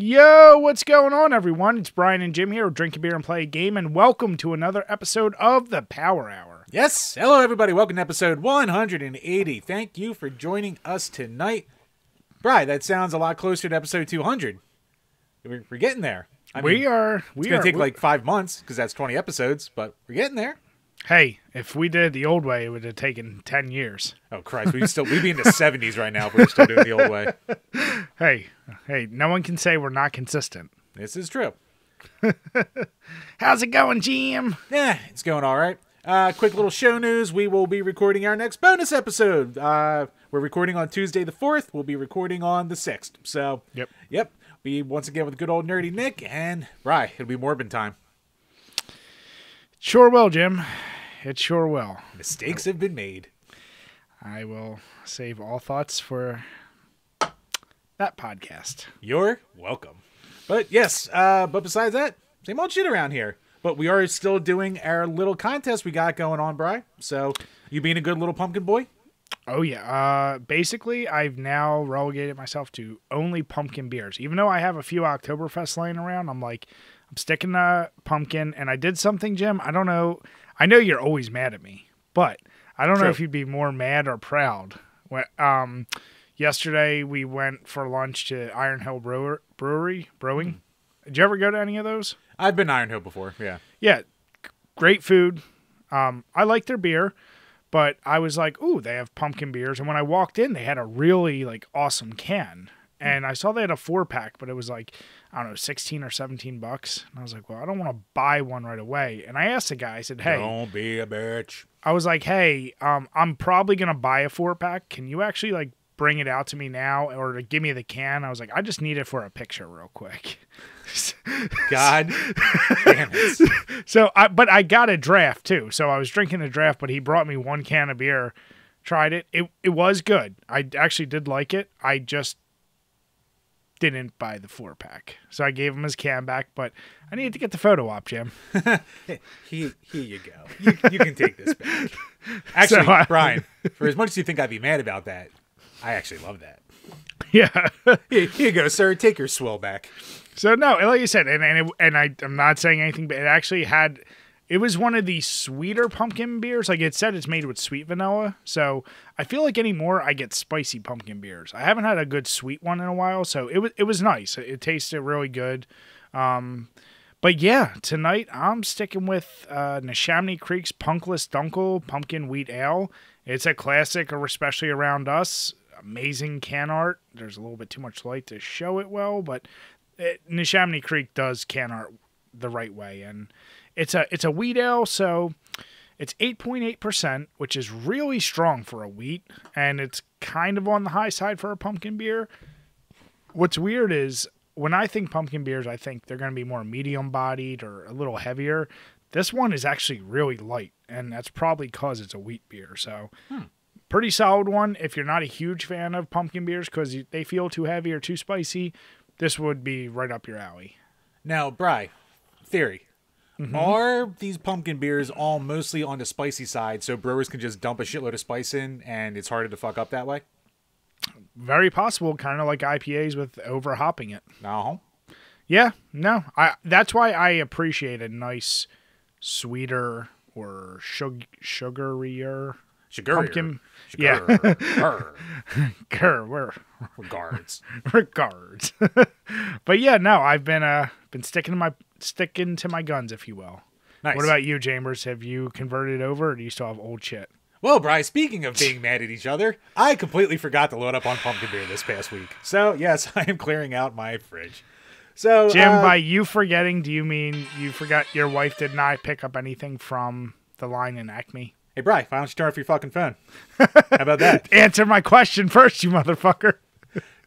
Yo, what's going on, everyone? It's Brian and Jim here with Drink a Beer and Play a Game, and welcome to another episode of the Power Hour. Yes, hello everybody. Welcome to episode 180. Thank you for joining us tonight. Brian, that sounds a lot closer to episode 200. We're getting there. It's going to take like 5 months because that's 20 episodes, but we're getting there. Hey, if we did it the old way, it would have taken 10 years. Oh, Christ. We'd be in the 70s right now if we were still doing the old way. Hey, no one can say we're not consistent. This is true. How's it going, Jim? Yeah, it's going all right. Quick little show news. We will be recording our next bonus episode. We're recording on Tuesday the 4th. We'll be recording on the 6th. So, Yep. Be once again with good old nerdy Nick, and Bri, it'll be Morbin time. Sure will, Jim. It sure will. Mistakes have been made. I will save all thoughts for that podcast. You're welcome. But yes, but besides that, same old shit around here. But we are still doing our little contest we got going on, Bri. So, you being a good little pumpkin boy? Oh, yeah. Basically, I've now relegated myself to only pumpkin beers. Even though I have a few Oktoberfest laying around, I'm sticking to pumpkin. And I did something, Jim. I don't know. I know you're always mad at me, but I don't know if you'd be more mad or proud. Yesterday, we went for lunch to Iron Hill Brewing. Did you ever go to any of those? I've been to Iron Hill before, yeah. Yeah, great food. I like their beer. But I was like, ooh, they have pumpkin beers. And when I walked in, they had a really, awesome can. And I saw they had a 4-pack, but it was 16 or 17 bucks. And I was like, well, I don't want to buy one right away. And I asked the guy, I said, hey. Don't be a bitch. I was like, hey, I'm probably going to buy a 4-pack. Can you actually, bring it out to me now or give me the can? I was like, I just need it for a picture real quick. God damn it. But I got a draft too. So I was drinking the draft, but he brought me one can of beer, tried it. It was good. I actually did like it. I just didn't buy the 4-pack. So I gave him his can back, but I needed to get the photo op, Jim. Here you go. You can take this back. Actually, Brian, for as much as you think I'd be mad about that, I actually love that. Yeah. Here you go, sir. Take your swill back. So, no, like you said, I'm not saying anything, but it actually it was one of the sweeter pumpkin beers. Like it said, it's made with sweet vanilla. So I feel like anymore I get spicy pumpkin beers. I haven't had a good sweet one in a while. So it was nice. It tasted really good. But yeah, tonight I'm sticking with Neshaminy Creek's Punkless Dunkel Pumpkin Wheat Ale. It's a classic, especially around us. Amazing can art. There's a little bit too much light to show it well, but Neshaminy Creek does can art the right way, and it's a wheat ale, so it's 8.8%, which is really strong for a wheat, and it's kind of on the high side for a pumpkin beer. What's weird is when I think pumpkin beers, I think they're going to be more medium-bodied or a little heavier. This one is actually really light, and that's probably because it's a wheat beer, so pretty solid one. If you're not a huge fan of pumpkin beers because they feel too heavy or too spicy, this would be right up your alley. Now, Bri, theory. Mm-hmm. Are these pumpkin beers all mostly on the spicy side so brewers can just dump a shitload of spice in and it's harder to fuck up that way? Very possible, kind of like IPAs with over-hopping it. No. Yeah, no. That's why I appreciate a nice, sweeter or sugarier pumpkin. Yeah. Regards. But yeah, no, I've been sticking to my guns, if you will. Nice. What about you, Chambers? Have you converted over, or do you still have old shit? Well, Bri, speaking of being mad at each other, I completely forgot to load up on pumpkin beer this past week. So, yes, I am clearing out my fridge. So, Jim, by you forgetting, do you mean you forgot your wife did not pick up anything from the line in Acme? Hey, Bri, why don't you turn off your fucking phone? How about that? Answer my question first, you motherfucker.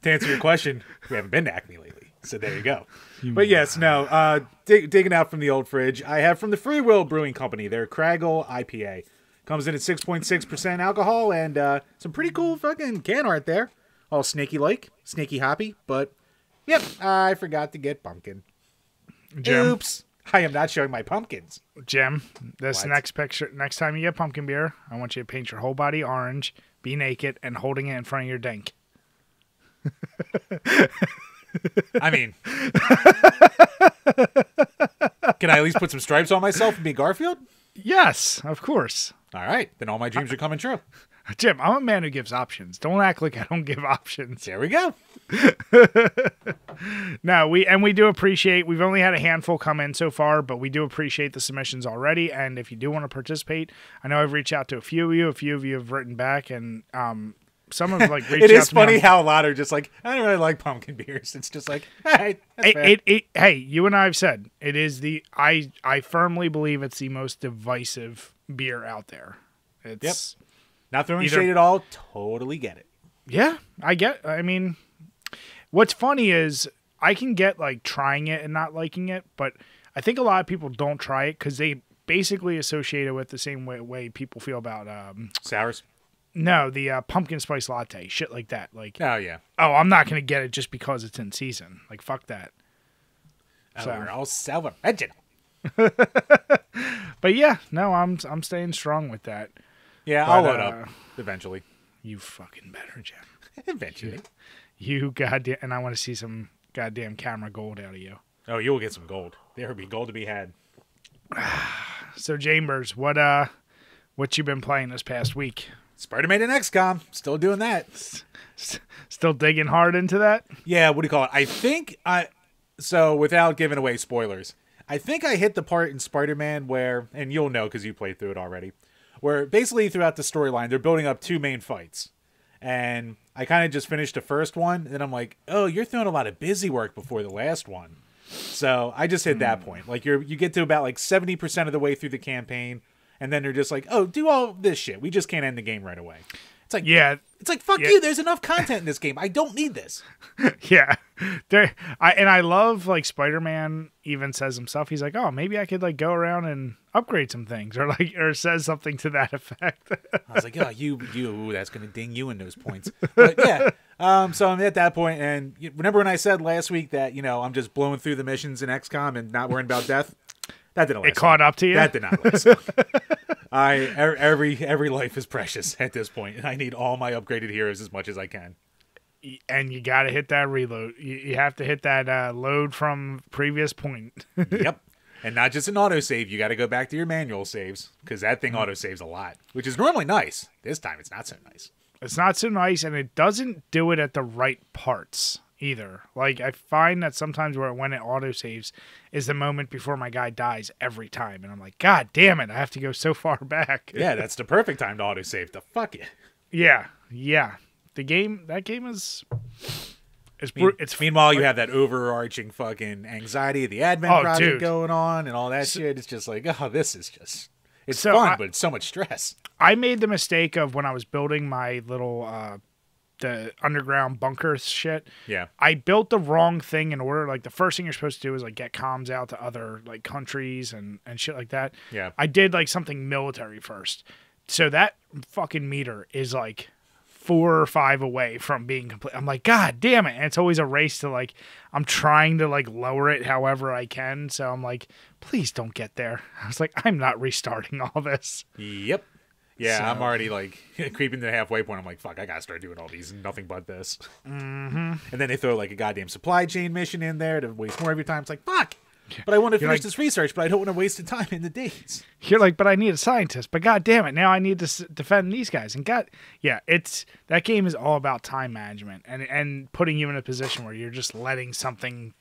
To answer your question, we haven't been to Acme lately, so there you go. But yes, no, digging out from the old fridge, I have from the Free Will Brewing Company, their Craggle IPA. Comes in at 6.6% alcohol and some pretty cool fucking can art there. All snaky-like, snaky hoppy, but yep, I forgot to get pumpkin. Jim. Oops. I am not showing my pumpkins. Jim, next picture, next time you get pumpkin beer, I want you to paint your whole body orange, be naked, and holding it in front of your dink. I mean, can I at least put some stripes on myself and be Garfield? Yes, of course. All right, then all my dreams are coming true. Jim, I'm a man who gives options. Don't act like I don't give options. There we go. No, we do appreciate. We've only had a handful come in so far, but we do appreciate the submissions already. And if you do want to participate, I know I've reached out to a few of you. A few of you have written back, and some have like reached out. It is to me funny how a lot are just like, I don't really like pumpkin beers. It's just like, all right, that's fair. Hey, you and I have said it is I firmly believe it's the most divisive beer out there. It's not throwing shade at all. Totally get it. Yeah, I mean, what's funny is I can get like trying it and not liking it, but I think a lot of people don't try it because they basically associate it with the same way people feel about sours. No, the pumpkin spice latte, shit like that. Like, oh yeah, I'm not gonna get it just because it's in season. Like, fuck that. So we're all self-original. But yeah, no, I'm staying strong with that. Yeah, but, I'll load up eventually. You fucking better, Jim. Eventually. You goddamn, and I want to see some goddamn camera gold out of you. Oh, you'll get some gold. There will be gold to be had. So, Chambers, what you been playing this past week? Spider-Man and XCOM. Still doing that. Still digging hard into that? Yeah, what do you call it? I think so without giving away spoilers, I think I hit the part in Spider-Man where, and you'll know because you played through it already, where basically throughout the storyline, they're building up two main fights. And I kind of just finished the first one, and I'm like, oh, you're throwing a lot of busy work before the last one. So I just hit that point. Like you get to about like 70% of the way through the campaign, and then they're just like, oh, do all this shit. We just can't end the game right away. It's like, yeah, it's like, fuck you. There's enough content in this game. I don't need this. Yeah. I love, like, Spider-Man even says himself, he's like, oh, maybe I could, like, go around and upgrade some things, or says something to that effect. I was like, oh, you, that's going to ding you in those points. But yeah, so I'm at that point, and remember when I said last week that, I'm just blowing through the missions in XCOM and not worrying about death? That didn't last. It caught up to you? That did not last. Every life is precious at this point, and I need all my upgraded heroes as much as I can. And you got to hit that reload. You have to hit that load from previous point. Yep. And not just an autosave. You got to go back to your manual saves, because that thing autosaves a lot, which is normally nice. This time it's not so nice. It's not so nice, and it doesn't do it at the right parts either. Like, I find that sometimes when it autosaves is the moment before my guy dies every time. And I'm like, God damn it, I have to go so far back. Yeah, that's the perfect time to autosave. To fuck it. Yeah. That game is... Meanwhile, you have that overarching fucking anxiety of the admin project going on and all that shit. It's just like, oh, this is just... It's fun, but it's so much stress. I made the mistake of when I was building my little... the underground bunker shit. Yeah. I built the wrong thing in order. Like, the first thing you're supposed to do is, like, get comms out to other, like, countries and shit like that. Yeah. I did, like, something military first. So that fucking meter is, like, 4 or 5 away from being complete. I'm like, God damn it. And it's always a race to, like, I'm trying to, like, lower it however I can. So I'm like, please don't get there. I was like, I'm not restarting all this. Yep. Yeah, so. I'm already, like, creeping to the halfway point. I'm like, fuck, I gotta start doing all these. Nothing but this. Mm-hmm. And then they throw, like, a goddamn supply chain mission in there to waste more of your time. It's like, fuck! But I want to finish this research, but I don't want to waste the time in the days. You're like, but I need a scientist. But god damn it, now I need to defend these guys. And that game is all about time management and putting you in a position where you're just letting something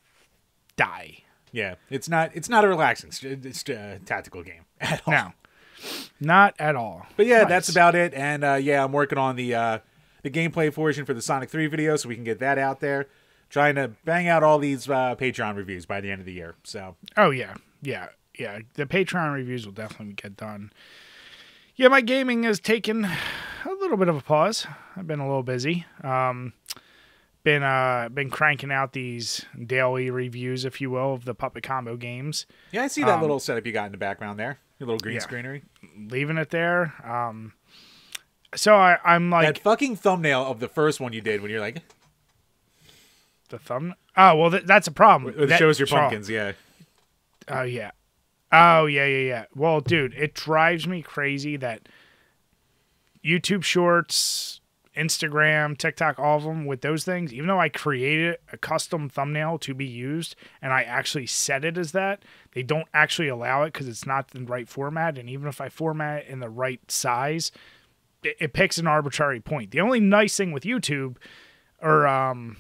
die. Yeah, it's not a relaxing. It's a tactical game at all. No. Not at all. But yeah, that's about it. And I'm working on the gameplay portion for the Sonic 3 video, so we can get that out there. Trying to bang out all these Patreon reviews by the end of the year. So. Oh yeah. The Patreon reviews will definitely get done. Yeah, my gaming has taken a little bit of a pause. I've been a little busy. Been cranking out these daily reviews, if you will, of the Puppet Combo games. Yeah, I see that little setup you got in the background there. Your little green screenery. Leaving it there. So I'm like... That fucking thumbnail of the first one you did when you're like... The thumbnail? Oh, well, that's a problem. It shows your pumpkins, yeah. Oh, yeah. Oh, yeah. Well, dude, it drives me crazy that YouTube Shorts, Instagram, TikTok, all of them with those things, even though I created a custom thumbnail to be used and I actually set it as that, they don't actually allow it because it's not the right format. And even if I format it in the right size, it picks an arbitrary point. The only nice thing with YouTube or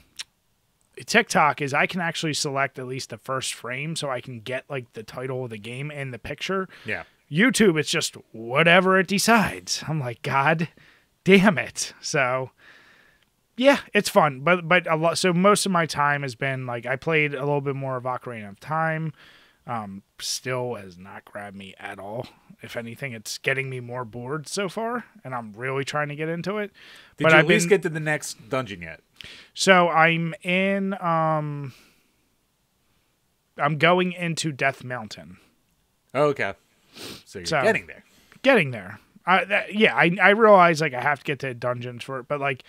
TikTok is I can actually select at least the first frame so I can get like the title of the game and the picture. Yeah. YouTube, it's just whatever it decides. I'm like, God damn it. So yeah, it's fun, but a lot. So most of my time has been like I played a little bit more of Ocarina of Time. Still has not grabbed me at all. If anything, it's getting me more bored so far, and I'm really trying to get into it. Did you at least get to the next dungeon yet? So I'm in. I'm going into Death Mountain. Oh, okay. So you're getting there. Getting there. I realize like I have to get to dungeons for it, but like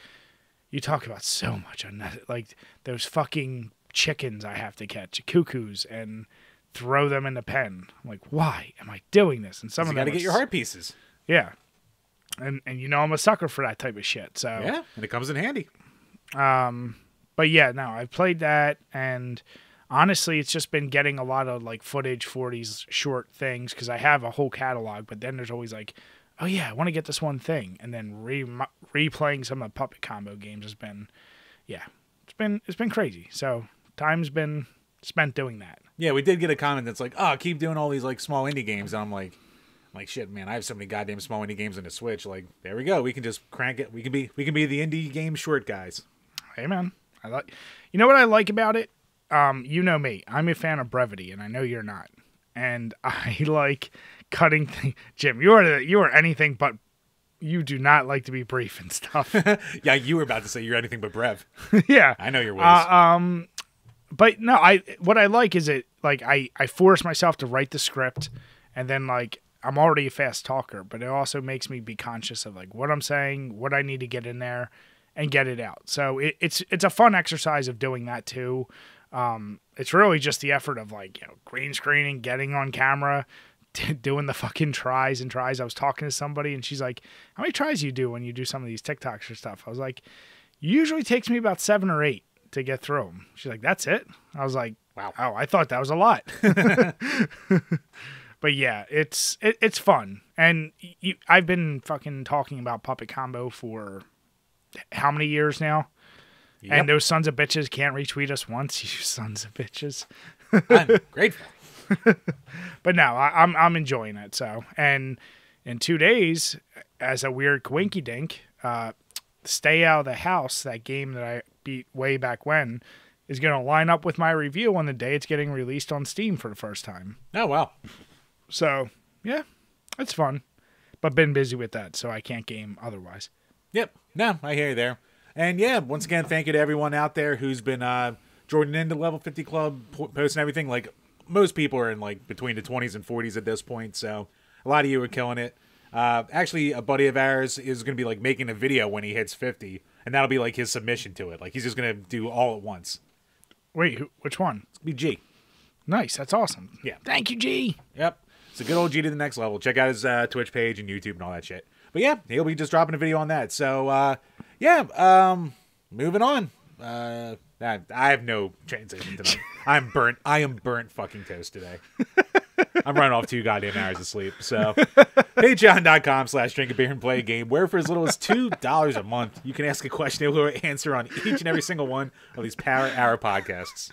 you talk about so much on that, like those fucking chickens I have to catch, cuckoos, and throw them in the pen. I'm like, why am I doing this? And some of them got to get your heart pieces. Yeah, and you know I'm a sucker for that type of shit. So yeah, and it comes in handy. But yeah, no, I've played that, and honestly, it's just been getting a lot of like footage for these short things because I have a whole catalog. But then there's always like, oh yeah, I want to get this one thing, and then replaying some of the Puppet Combo games has been, yeah, it's been crazy. So time's been spent doing that. Yeah, we did get a comment that's like, oh, keep doing all these like small indie games, and I'm like, shit, man, I have so many goddamn small indie games on the Switch. Like, there we go, we can just crank it. We can be the indie game short guys. Hey man, you know what I like about it. You know me, I'm a fan of brevity, and I know you're not. And I like cutting things. Jim, you are anything but. You do not like to be brief and stuff. Yeah, you were about to say you're anything but brev. Yeah, I know your ways. But no, what I like is it like I force myself to write the script, and then like I'm already a fast talker, but it also makes me be conscious of like what I'm saying, what I need to get in there, and get it out. So it's a fun exercise of doing that too. It's really just the effort of like, you know, green screening, getting on camera, doing the fucking tries and tries. I was talking to somebody and she's like, how many tries you do when you do some of these TikToks or stuff? I was like, usually takes me about 7 or 8 to get through them. She's like, that's it? I was like, wow. Oh, I thought that was a lot. But yeah, it's fun. And I've been fucking talking about Puppet Combo for how many years now? Yep. And those sons of bitches can't retweet us once, you sons of bitches. I'm grateful. But no, I'm enjoying it. So, and in 2 days, as a weird coinky dink, Stay Out of the House, that game that I beat way back when, is going to line up with my review on the day it's getting released on Steam for the first time. Oh, wow. So, yeah, it's fun. But been busy with that, so I can't game otherwise. Yep. No, I hear you there. And yeah, once again, thank you to everyone out there who's been joining into Level 50 Club, posting everything. Like, most people are in like between the 20s and 40s at this point, so a lot of you are killing it. Actually, a buddy of ours is going to be like making a video when he hits 50, and that'll be like his submission to it. Like, he's just going to do all at once. Wait, which one? It's going to be G. Nice, that's awesome. Yeah. Thank you, G. Yep. It's a good old G to the next level. Check out his Twitch page and YouTube and all that shit. But yeah, he'll be just dropping a video on that. So, moving on. I have no transition tonight. I am burnt fucking toast today. I'm running off 2 goddamn hours of sleep. So, patreon.com/DrinkABeerandPlayAGame, where for as little as $2 a month, you can ask a question and we'll answer on each and every single one of these Power Hour podcasts.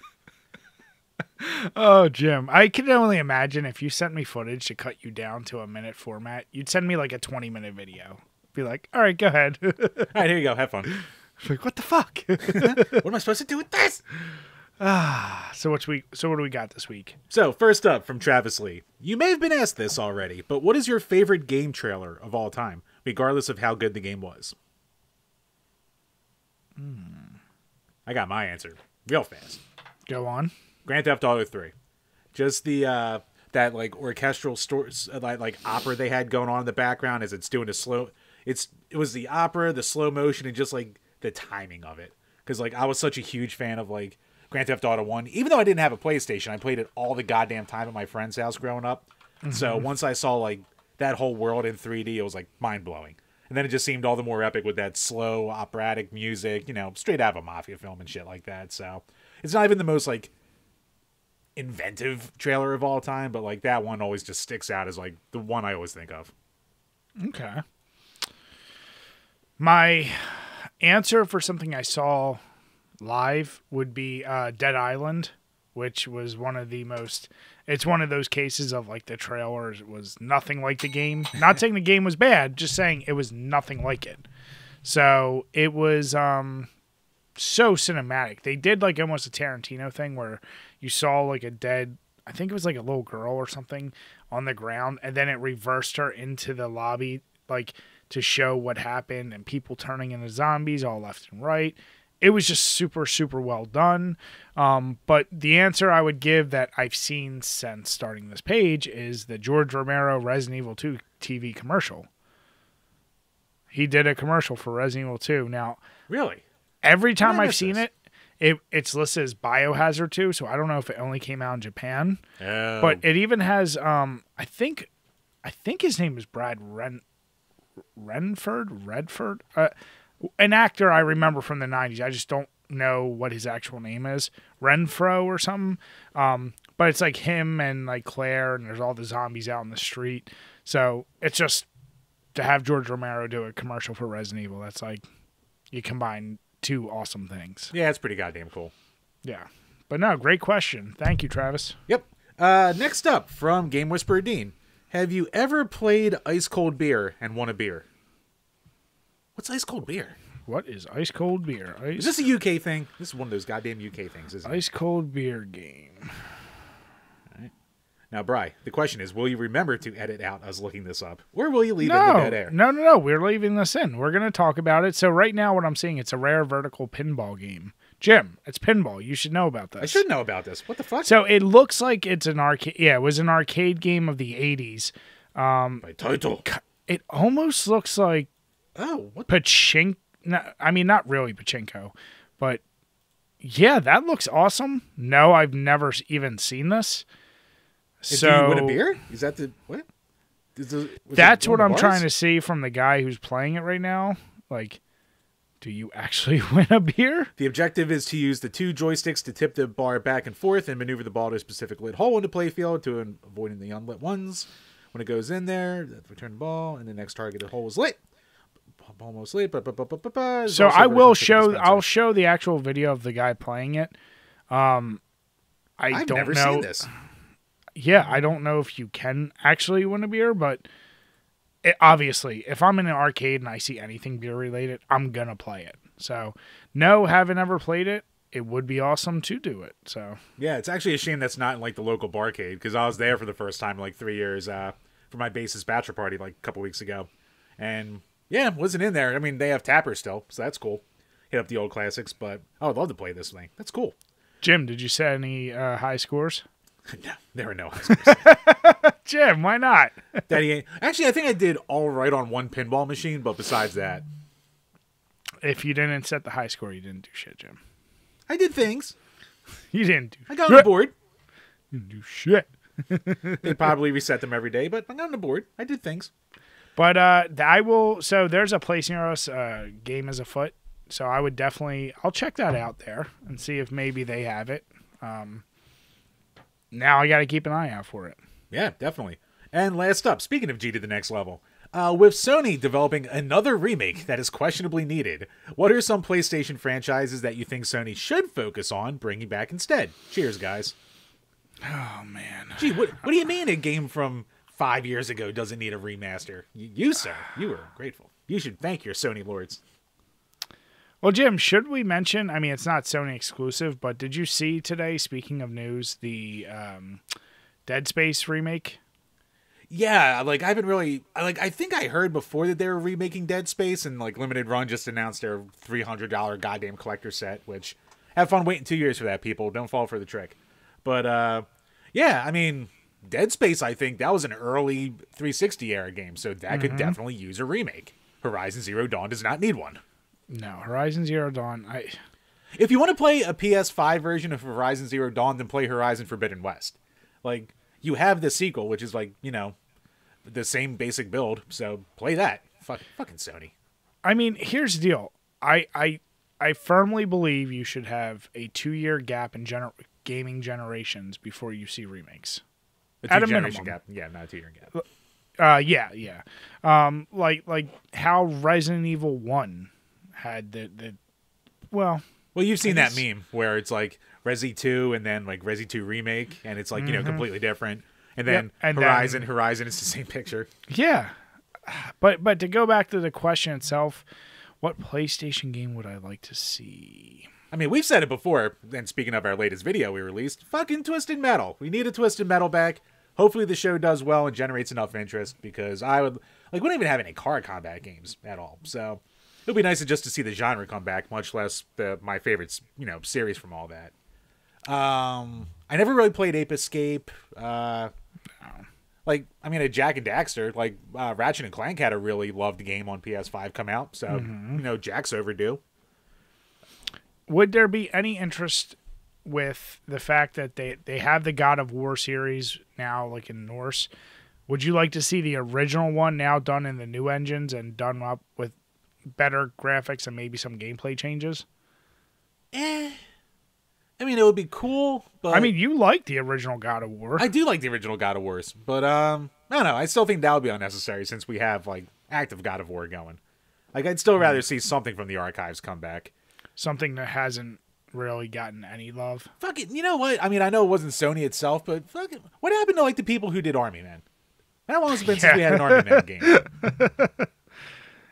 Oh, Jim, I can only imagine if you sent me footage to cut you down to a minute format, you'd send me like a 20-minute video. Be like, all right, go ahead. All right, here you go. Have fun. Like, what the fuck? What am I supposed to do with this? So what do we got this week? So first up from Travis Lee. You may have been asked this already, but what is your favorite game trailer of all time, regardless of how good the game was? I got my answer real fast. Go on. Grand Theft Auto 3. Just the that like orchestral like opera they had going on in the background as it's doing a slow. It was the opera, the slow motion, and just like the timing of it. Because like I was such a huge fan of like Grand Theft Auto 1. Even though I didn't have a PlayStation, I played it all the goddamn time at my friend's house growing up. Mm-hmm. So once I saw like that whole world in 3D, it was like mind blowing. And then it just seemed all the more epic with that slow operatic music, you know, straight out of a mafia film and shit like that. So it's not even the most like inventive trailer of all time, but like that one always just sticks out as like the one I always think of. Okay. My answer for something I saw live would be Dead Island, which was one of the most... It's one of those cases of like the trailer was nothing like the game. Not saying the game was bad, just saying it was nothing like it. So it was so cinematic. They did like almost a Tarantino thing where you saw like a dead... I think it was like a little girl or something on the ground, and then it reversed her into the lobby, like to show what happened, and people turning into zombies all left and right. It was just super, super well done. But the answer I would give that I've seen since starting this page is the George Romero Resident Evil 2 TV commercial. He did a commercial for Resident Evil 2. Now, really, every time I've seen it, it's listed as Biohazard 2, so I don't know if it only came out in Japan. Oh. But it even has, I think his name is Brad Redford? An actor I remember from the 90s. I just don't know what his actual name is. Renfro or something. But it's like him and like Claire, and there's all the zombies out in the street. So it's just to have George Romero do a commercial for Resident Evil. That's like, you combine two awesome things. Yeah, it's pretty goddamn cool. Yeah. But no, great question. Thank you, Travis. Yep. Next up from Game Whisperer Dean. Have you ever played Ice Cold Beer and won a beer? What's Ice Cold Beer? What is Ice Cold Beer? Is this a UK thing? This is one of those goddamn UK things, isn't it? Ice Cold Beer game. All right. Now, Bri, the question is, will you remember to edit out us looking this up? Or will you leave it in the dead air? No. We're leaving this in. We're going to talk about it. So right now what I'm seeing, it's a rare vertical pinball game. Jim, it's pinball. You should know about this. I should know about this. What the fuck? So it looks like it's an arcade. Yeah, it was an arcade game of the 80s. By title. It almost looks like what? Pachinko. No, I mean, not really Pachinko. But yeah, that looks awesome. No, I've never even seen this. So, do you win a beer? Is that the... What? That's what I'm trying to see from the guy who's playing it right now. Like... Do you actually win a beer? The objective is to use the two joysticks to tip the bar back and forth and maneuver the ball to a specific lit hole in the playfield to avoiding the unlit ones. When it goes in there, return the ball, and the next targeted hole is lit. Almost lit. So I will show. I'll show the actual video of the guy playing it. I've never seen this. Yeah, I don't know if you can actually win a beer, but. Obviously, if I'm in an arcade and I see anything beer related, I'm gonna play it. So, no, haven't ever played it. It would be awesome to do it. So, yeah, it's actually a shame that's not in like the local barcade because I was there for the first time in like 3 years for my bassist bachelor party like a couple weeks ago, and yeah, wasn't in there. I mean, they have tappers still, so that's cool. Hit up the old classics, but I would love to play this thing. That's cool. Jim, did you set any high scores? No, there were no high scores. Jim, why not? Actually, I think I did all right on one pinball machine, but besides that... If you didn't set the high score, you didn't do shit, Jim. I did things. You didn't do I got on the board. You didn't do shit. They probably reset them every day, but I got on the board. I did things. But I will... So there's a place near us, Game as a Foot. So I would definitely... I'll check that out there and see if maybe they have it. Now I got to keep an eye out for it. Yeah, definitely. And last up, speaking of G to the next level, with Sony developing another remake that is questionably needed, what are some PlayStation franchises that you think Sony should focus on bringing back instead? Cheers, guys. Oh, man. Gee, what do you mean a game from 5 years ago doesn't need a remaster? You sir, you are grateful. You should thank your Sony lords. Well, Jim, should we mention, I mean, it's not Sony exclusive, but did you see today, speaking of news, the Dead Space remake? Yeah, like, I haven't really, like, I think I heard before that they were remaking Dead Space, and, like, Limited Run just announced their $300 goddamn collector set, which, have fun waiting 2 years for that, people. Don't fall for the trick. But, yeah, I mean, Dead Space, I think, that was an early 360 era game, so that could definitely use a remake. Horizon Zero Dawn does not need one. No, Horizon Zero Dawn. If you want to play a PS5 version of Horizon Zero Dawn, then play Horizon Forbidden West. Like, you have the sequel, which is like, you know, the same basic build, so play that. Fucking Sony. I mean, here's the deal. I firmly believe you should have a 2-year gap in gaming generations before you see remakes. At a minimum gap. Yeah, not a 2-year gap. Yeah. Like how Resident Evil 1 had the well, you've seen that meme where it's like Resi 2 and then like Resi 2 remake, and it's like, completely different. And then Horizon is the same picture. Yeah. But to go back to the question itself, what PlayStation game would I like to see? I mean, we've said it before, and speaking of our latest video we released, fucking Twisted Metal. We need a Twisted Metal back. Hopefully the show does well and generates enough interest, because we don't even have any car combat games at all. So it would be nice just to see the genre come back, much less my favorite, series from all that. I never really played Ape Escape. A Jack and Daxter, Ratchet and Clank had a really loved game on PS5 come out, so, Jack's overdue. Would there be any interest with the fact that they have the God of War series now, like in Norse? Would you like to see the original one now done in the new engines and done up with better graphics and maybe some gameplay changes? I mean, it would be cool, but... I mean, you like the original God of War. I do like the original God of Wars, but, I don't know. I still think that would be unnecessary since we have, active God of War going. I'd still rather see something from the archives come back. Something that hasn't really gotten any love. Fuck it, you know what? I mean, I know it wasn't Sony itself, but fuck it. What happened to, the people who did Army Men? How long has it been since we had an Army Men game?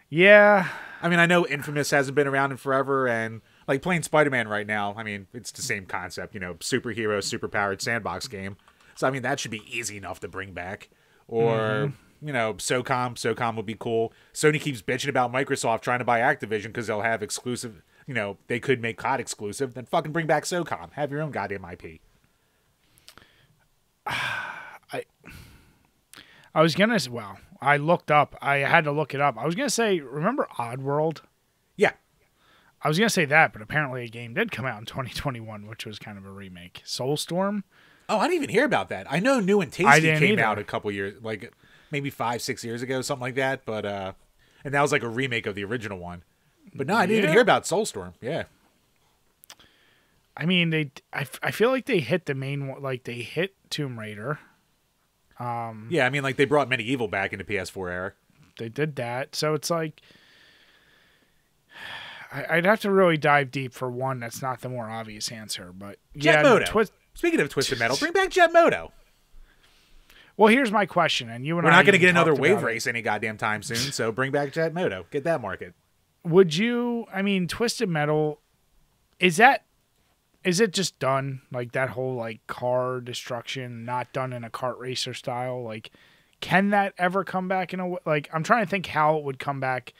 Yeah. I mean, I know Infamous hasn't been around in forever, and... playing Spider-Man right now, I mean, it's the same concept, superhero, superpowered sandbox game. So, I mean, that should be easy enough to bring back. Or, SOCOM. SOCOM would be cool. Sony keeps bitching about Microsoft trying to buy Activision because they'll have exclusive, they could make COD exclusive. Then fucking bring back SOCOM. Have your own goddamn IP. I was going to, I looked up. I had to look it up. I was going to say, remember Oddworld? Yeah. I was going to say that, but apparently a game did come out in 2021, which was kind of a remake. Soulstorm? Oh, I didn't even hear about that. I know New and Tasty came out a couple years, maybe 5-6 years ago, something like that. But and that was a remake of the original one. But no, I didn't even hear about Soulstorm. Yeah. I mean, I feel like they hit the main one, they hit Tomb Raider. Yeah, I mean, they brought Medieval back into PS4 era. They did that. So it's I'd have to really dive deep for one that's not the more obvious answer, but Jet Moto. Speaking of Twisted Metal, bring back Jet Moto. Well, here's my question, and you and we're not going to get another Wave Race any goddamn time soon, so bring back Jet Moto. Get that market. Would you? I mean, Twisted Metal, is it just done that whole car destruction not done in a kart racer style? Can that ever come back in a way? I'm trying to think how it would come back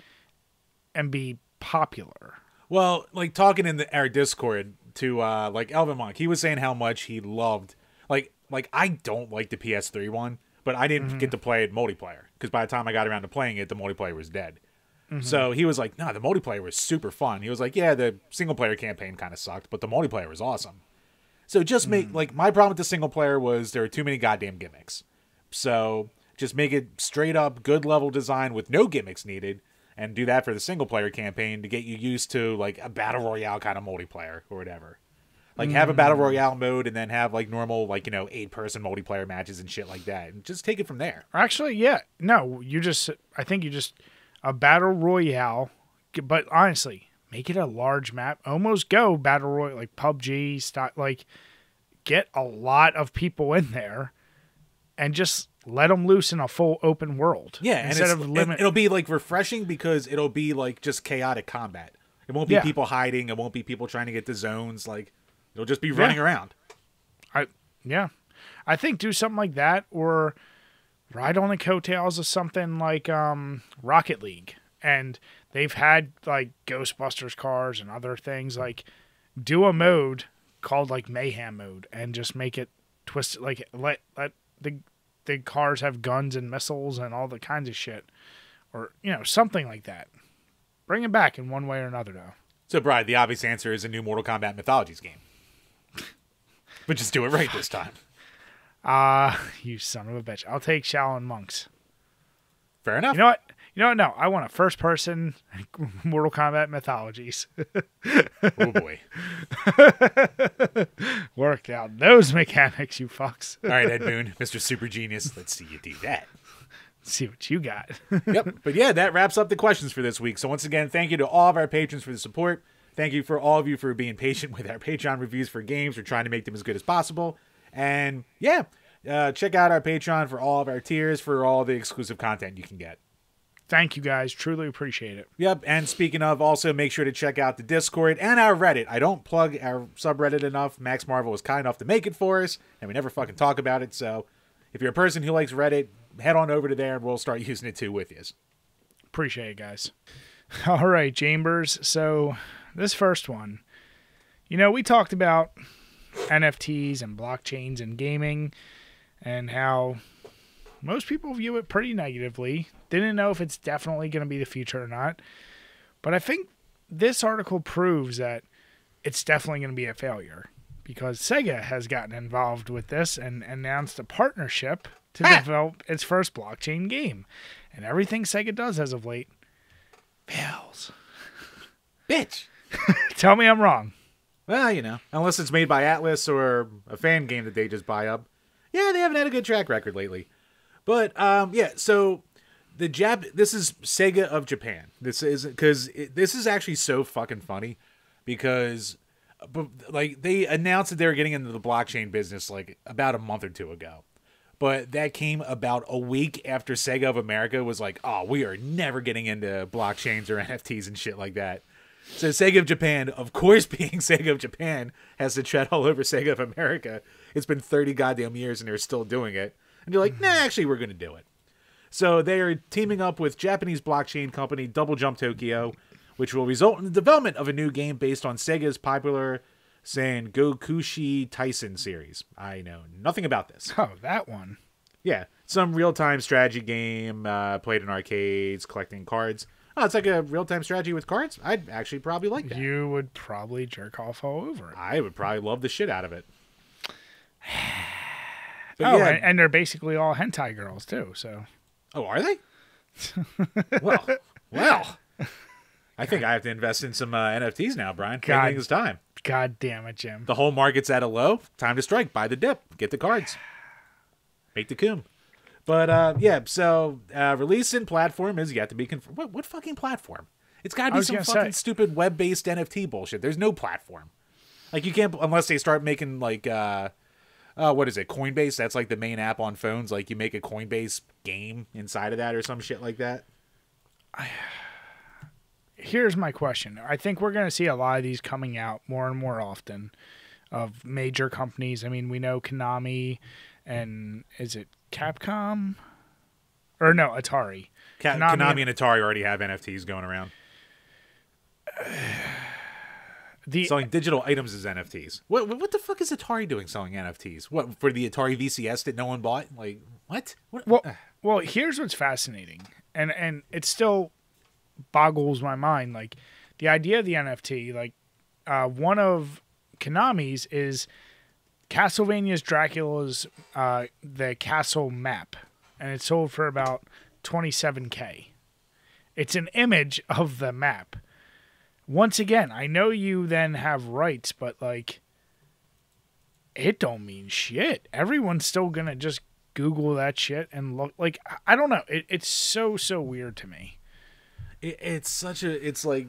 and be popular. Well, talking in our Discord to Elvin Monk, he was saying how much he loved I don't like the PS3 one, but I didn't get to play it multiplayer because by the time I got around to playing it, the multiplayer was dead. So he was like, no, the multiplayer was super fun. He was like, yeah, the single player campaign kind of sucked, but the multiplayer was awesome. So just make my problem with the single player was there were too many goddamn gimmicks. So just make it straight up good level design with no gimmicks needed. And do that for the single-player campaign to get you used to, a Battle Royale kind of multiplayer or whatever. Have a Battle Royale mode and then have, normal, 8-person multiplayer matches and shit like that. And just take it from there. Actually, yeah. No, I think you just, a Battle Royale, but honestly, make it a large map. Almost go Battle Royale, PUBG, get a lot of people in there and just... let them loose in a full open world. Yeah, instead of it'll be refreshing because it'll be just chaotic combat. It won't be people hiding. It won't be people trying to get to zones. It'll just be running around. I think do something like that or ride on the coattails of something like Rocket League, and they've had Ghostbusters cars and other things. Do a mode called Mayhem mode and just make it twisted. Let the cars have guns and missiles and all the kinds of shit. Or, something like that. Bring it back in one way or another, though. So, Brad, the obvious answer is a new Mortal Kombat Mythologies game. But just do it right this time. You son of a bitch. I'll take Shaolin Monks. Fair enough. You know what? You know what? No, I want a first-person Mortal Kombat Mythologies. Oh, boy. Worked out those mechanics, you fucks. All right, Ed Boon, Mr. Super Genius. Let's see you do that. See what you got. Yep. But yeah, that wraps up the questions for this week. So once again, thank you to all of our patrons for the support. Thank you for all of you for being patient with our Patreon reviews for games. We're trying to make them as good as possible. And yeah, check out our Patreon for all of our tiers for all the exclusive content you can get. Thank you guys. Truly appreciate it. Yep. And speaking of, also make sure to check out the Discord and our Reddit. I don't plug our subreddit enough. Max Marvel was kind enough to make it for us, and we never fucking talk about it. So if you're a person who likes Reddit, head on over to there and we'll start using it too with you. Appreciate it, guys. All right, Chambers. So this first one, you know, we talked about NFTs and blockchains and gaming and how most people view it pretty negatively. Didn't know if it's definitely going to be the future or not. But I think this article proves that it's definitely going to be a failure because Sega has gotten involved with this and announced a partnership to develop its first blockchain game. And everything Sega does as of late fails. Bitch. Tell me I'm wrong. Well, you know, unless it's made by Atlas or a fan game that they just buy up. Yeah, they haven't had a good track record lately. But, yeah, so this is Sega of Japan. This is actually so fucking funny because, like, they announced that they were getting into the blockchain business, like, about a month or two ago. But that came about a week after Sega of America was like, oh, we are never getting into blockchains or NFTs and shit like that. So Sega of Japan, of course being Sega of Japan, has to tread all over Sega of America. It's been 30 goddamn years and they're still doing it. And you're like, nah, actually, we're going to do it. So they are teaming up with Japanese blockchain company Double Jump Tokyo, which will result in the development of a new game based on Sega's popular Sengokushi Tyson series. I know nothing about this. Oh, that one. Yeah, some real-time strategy game played in arcades, collecting cards. Oh, it's like a real-time strategy with cards? I'd actually probably like that. You would probably jerk off all over it. I would probably love the shit out of it. But oh, yeah. and they're basically all hentai girls, too, so... Oh, are they? well. I think I have to invest in some NFTs now, Brian. I think it's time. God damn it, Jim. The whole market's at a low. Time to strike. Buy the dip. Get the cards. Make the coom. But, yeah, so release and platform is yet to be confirmed. What fucking platform? It's got to be some fucking stupid web-based NFT bullshit. There's no platform. Like, you can't, unless they start making, like, what is it, Coinbase? That's, like, the main app on phones. Like, you make a Coinbase game inside of that or some shit like that. Here's my question. I think we're going to see a lot of these coming out more and more often of major companies. I mean, we know Konami and is it Capcom? Or no, Atari. Konami and Atari already have NFTs going around. Selling digital items as NFTs. What the fuck is Atari doing selling NFTs? What, for the Atari VCS that no one bought? Like, what? Well, here's what's fascinating. And it still boggles my mind. Like, the idea of the NFT, like, one of Konami's is Castlevania's Dracula's the castle map. And it sold for about $27K. It's an image of the map. Once again, I know you then have rights, but, like, it don't mean shit. Everyone's still going to just Google that shit and look. Like, I don't know. It's so weird to me. It's like,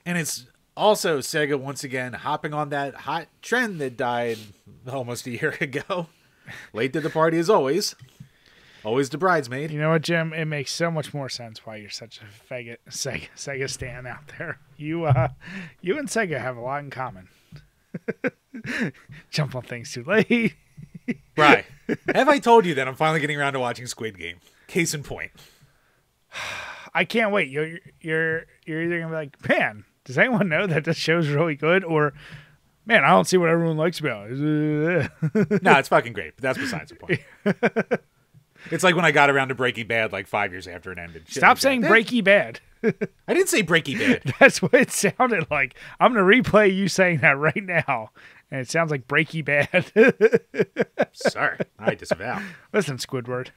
and it's also Sega once again hopping on that hot trend that died almost a year ago. Late to the party as always. Always the bridesmaid. You know what, Jim? It makes so much more sense why you're such a Sega stan out there. You and Sega have a lot in common. Jump on things too late. Right. Have I told you that I'm finally getting around to watching Squid Game? Case in point. I can't wait. You're either gonna be like, man, does anyone know that this show's really good, or man, I don't see what everyone likes about it. No, it's fucking great, but that's besides the point. It's like when I got around to Breaking Bad like 5 years after it ended. Stop saying Breaking Bad. I didn't say Breaking Bad. That's what it sounded like. I'm going to replay you saying that right now. And it sounds like Breaking Bad. Sorry, I disavow. Listen, Squidward.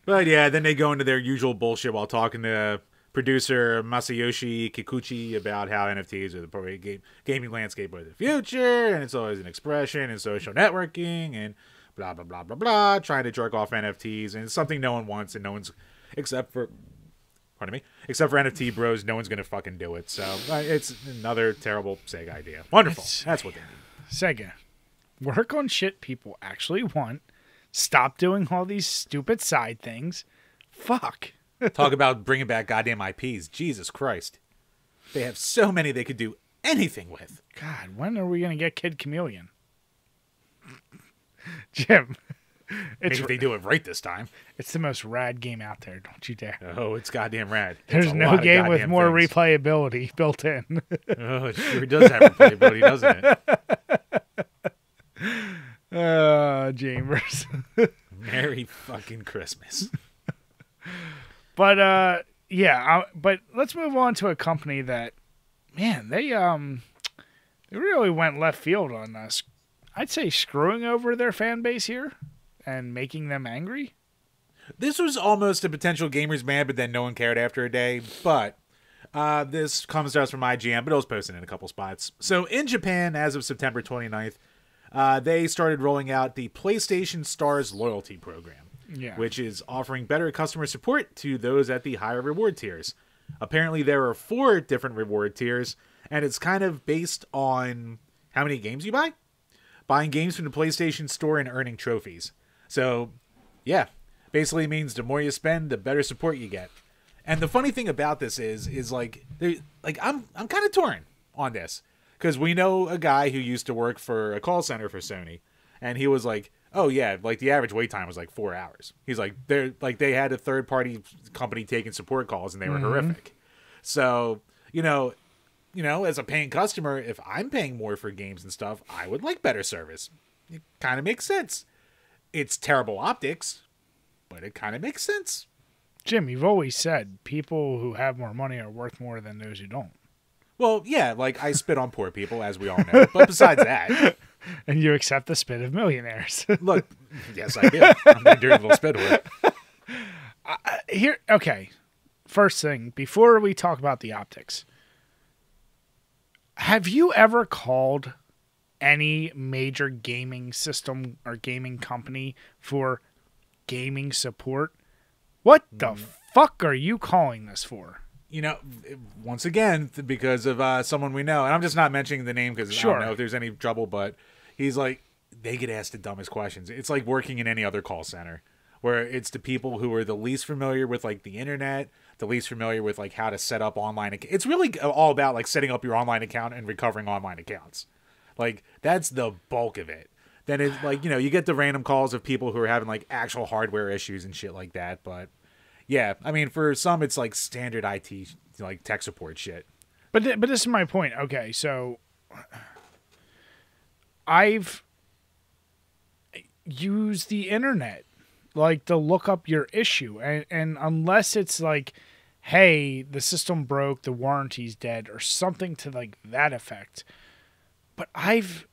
But yeah, then they go into their usual bullshit while talking to producer Masayoshi Kikuchi about how NFTs are the gaming landscape of the future, and it's always an expression in social networking, and blah, blah, blah, blah, blah, trying to jerk off NFTs, and it's something no one wants, and no one's, except for NFT bros, no one's going to fucking do it. So it's another terrible Sega idea. Wonderful. That's what they need. Sega, work on shit people actually want. Stop doing all these stupid side things. Fuck. Talk about bringing back goddamn IPs. Jesus Christ. They have so many they could do anything with. God, when are we going to get Kid Chameleon? Jim. Maybe if they do it right this time. It's the most rad game out there. Don't you dare. Oh, it's goddamn rad. There's no game with more replayability built in. Oh, it sure does have replayability, doesn't it? Jamers. Merry fucking Christmas. But but let's move on to a company that, man, they really went left field on us. I'd say screwing over their fan base here and making them angry. This was almost a potential gamers ban, but then no one cared after a day. But this comes to us from IGN, but it was posted in a couple spots. So in Japan, as of September 29th, they started rolling out the PlayStation Stars loyalty program, which is offering better customer support to those at the higher reward tiers. Apparently, there are 4 different reward tiers, and it's kind of based on how many games you buy. Buying games from the PlayStation Store and earning trophies. So, yeah, basically means the more you spend, the better support you get. And the funny thing about this is like I'm kind of torn on this, because we know a guy who used to work for a call center for Sony, and he was like, "Oh yeah, like the average wait time was like 4 hours." He's like, they had a third party company taking support calls, and they were horrific. So as a paying customer, if I'm paying more for games and stuff, I would like better service. It kind of makes sense. It's terrible optics, but it kind of makes sense. Jim, you've always said people who have more money are worth more than those who don't. Well, yeah, like I spit on poor people, as we all know. But besides that... And you accept the spit of millionaires. Look, yes, I do. I'm a dirty little spit whore. Okay. First thing, before we talk about the optics, have you ever called any major gaming system or gaming company for gaming support? What the fuck are you calling this for? Once again, because of someone we know, and I'm just not mentioning the name because I don't know if there's any trouble, but he's like, they get asked the dumbest questions. It's like working in any other call center, where it's the people who are the least familiar with like the internet, the least familiar with like how to set up online. It's really all about like setting up your online account and recovering online accounts. Like that's the bulk of it. Then it's like, you get the random calls of people who are having like actual hardware issues and shit like that. But yeah, I mean, for some, it's like standard IT, like tech support shit. But this is my point. Okay, so I've used the internet, like, to look up your issue. And unless it's like, hey, the system broke, the warranty's dead, or something to like that effect. But I've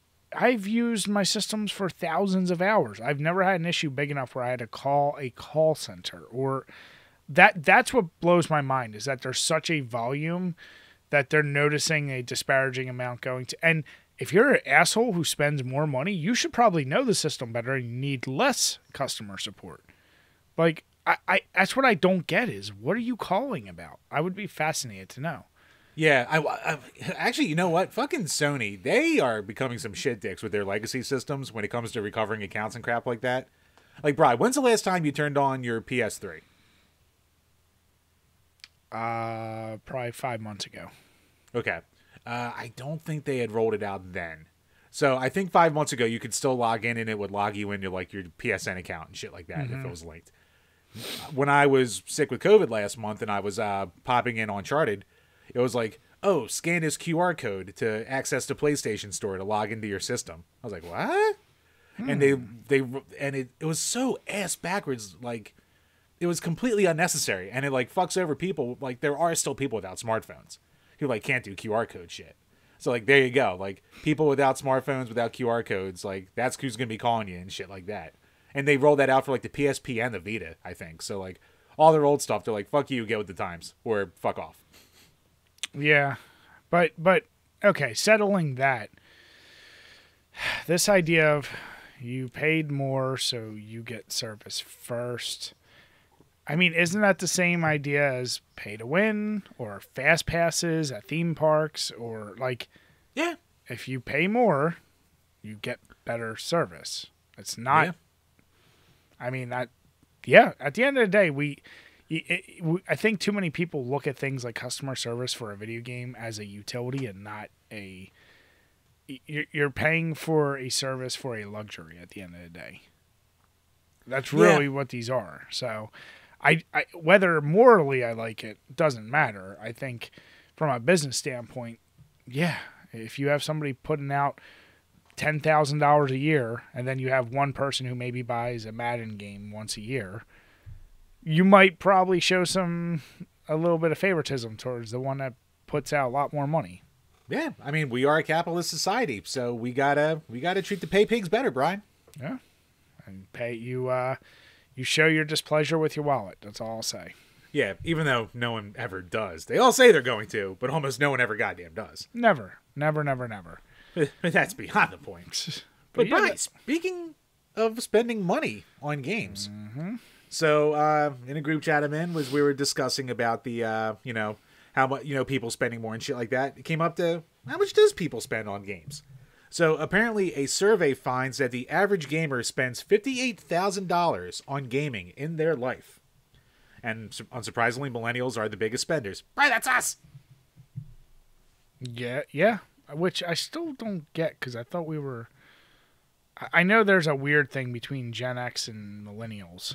used my systems for thousands of hours. I've never had an issue big enough where I had to call a call center, or that's what blows my mind, is that there's such a volume that they're noticing a disparaging amount going to. And if you're an asshole who spends more money, you should probably know the system better and you need less customer support. Like, I that's what I don't get, is what are you calling about? I would be fascinated to know. Yeah, I actually, you know what? Fucking Sony, they are becoming some shit dicks with their legacy systems when it comes to recovering accounts and crap like that. Like, Brian, when's the last time you turned on your PS3? Probably 5 months ago. Okay. I don't think they had rolled it out then. So I think 5 months ago you could still log in and it would log you into like your PSN account and shit like that if it was linked. When I was sick with COVID last month and I was popping in on Uncharted, it was like, oh, scan this QR code to access the PlayStation Store to log into your system. I was like, what? And it was so ass backwards, like it was completely unnecessary, and it like fucks over people. Like there are still people without smartphones who like can't do QR code shit. So like there you go, like people without smartphones, without QR codes, like that's who's gonna be calling you and shit like that. And they rolled that out for like the PSP and the Vita, I think. So like all their old stuff, they're like, fuck you, get with the times, or fuck off. Yeah. But okay, settling that. This idea of you paid more so you get service first. I mean, isn't that the same idea as pay to win or fast passes at theme parks or like, yeah, if you pay more, you get better service. It's not, yeah. I mean, at the end of the day, I think too many people look at things like customer service for a video game as a utility and not you're paying for a service for a luxury at the end of the day. That's really what these are. So I whether morally I like it doesn't matter. I think from a business standpoint, yeah, if you have somebody putting out $10,000 a year and then you have one person who maybe buys a Madden game once a year, you might probably show a little bit of favoritism towards the one that puts out a lot more money. Yeah, I mean, we are a capitalist society, so we gotta treat the pay pigs better, Brian. Yeah, and pay you. You show your displeasure with your wallet. That's all I'll say. Yeah, even though no one ever does. They all say they're going to, but almost no one ever goddamn does. Never. But that's beyond the point. But Brian, speaking of spending money on games, so in a group chat I'm in, we were discussing about the how much people spending more and shit like that. It came up to how much does people spend on games. So apparently a survey finds that the average gamer spends $58,000 on gaming in their life. And unsurprisingly, millennials are the biggest spenders. Right, that's us! Yeah. Which I still don't get because I thought we were... I know there's a weird thing between Gen X and millennials.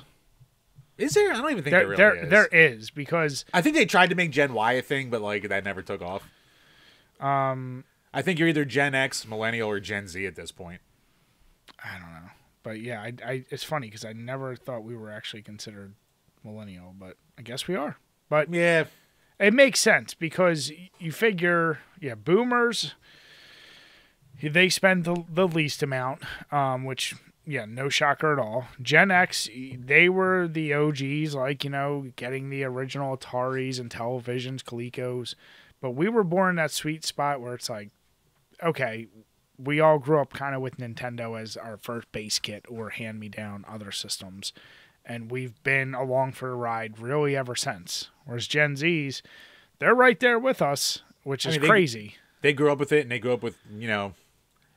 Is there? I don't even think there really is. There is, because... I think they tried to make Gen Y a thing, but like that never took off. I think you're either Gen X, Millennial, or Gen Z at this point. I don't know. But yeah, I it's funny because I never thought we were actually considered Millennial, but I guess we are. But yeah, it makes sense because you figure, Boomers, they spend the least amount, which... Yeah, no shocker at all. Gen X, they were the OGs, like, getting the original Ataris and televisions, Colecos. But we were born in that sweet spot where it's like, okay, we all grew up kind of with Nintendo as our first base kit or hand-me-down other systems. And we've been along for the ride really ever since. Whereas Gen Zs, they're right there with us, which is crazy. They grew up with it, and they grew up with,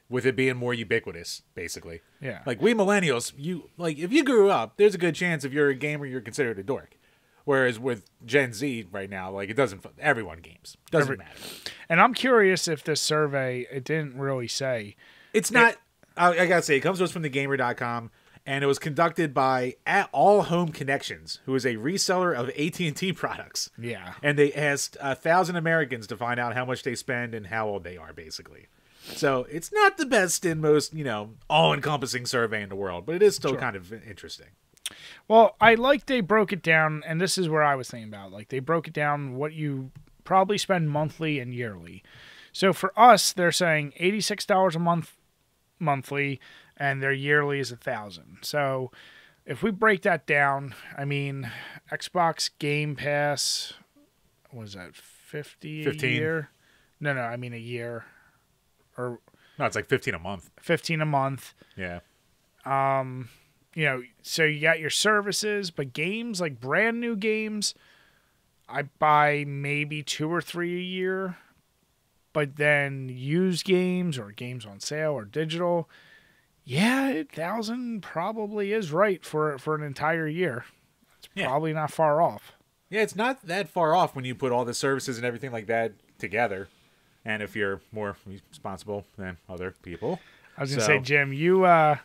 with it being more ubiquitous, basically. Yeah. Like, we millennials, if you grew up, there's a good chance if you're a gamer, you're considered a dork. Whereas with Gen Z right now, like, it doesn't, everyone games. Doesn't matter. And I'm curious if this survey, it didn't really say. It's not, I gotta say, it comes to us from thegamer.com, and it was conducted by All Home Connections, who is a reseller of AT&T products. Yeah. And they asked 1,000 Americans to find out how much they spend and how old they are, basically. So it's not the best and most, all-encompassing survey in the world, but it is still kind of interesting. Well, I like they broke it down, and this is where I was thinking about. Like, they broke it down what you probably spend monthly and yearly. So for us, they're saying $86 a month monthly, and their yearly is $1,000. So if we break that down, I mean, Xbox Game Pass, what is that, 15 a year? No, I mean a year. Or no, it's like 15 a month. 15 a month. Yeah. So you got your services, but games, like brand new games, I buy maybe 2 or 3 a year. But then used games or games on sale or digital, yeah, 1,000 probably is right for an entire year. It's probably not far off. Yeah, it's not that far off when you put all the services and everything like that together. And if you're more responsible than other people. I was gonna say, Jim, your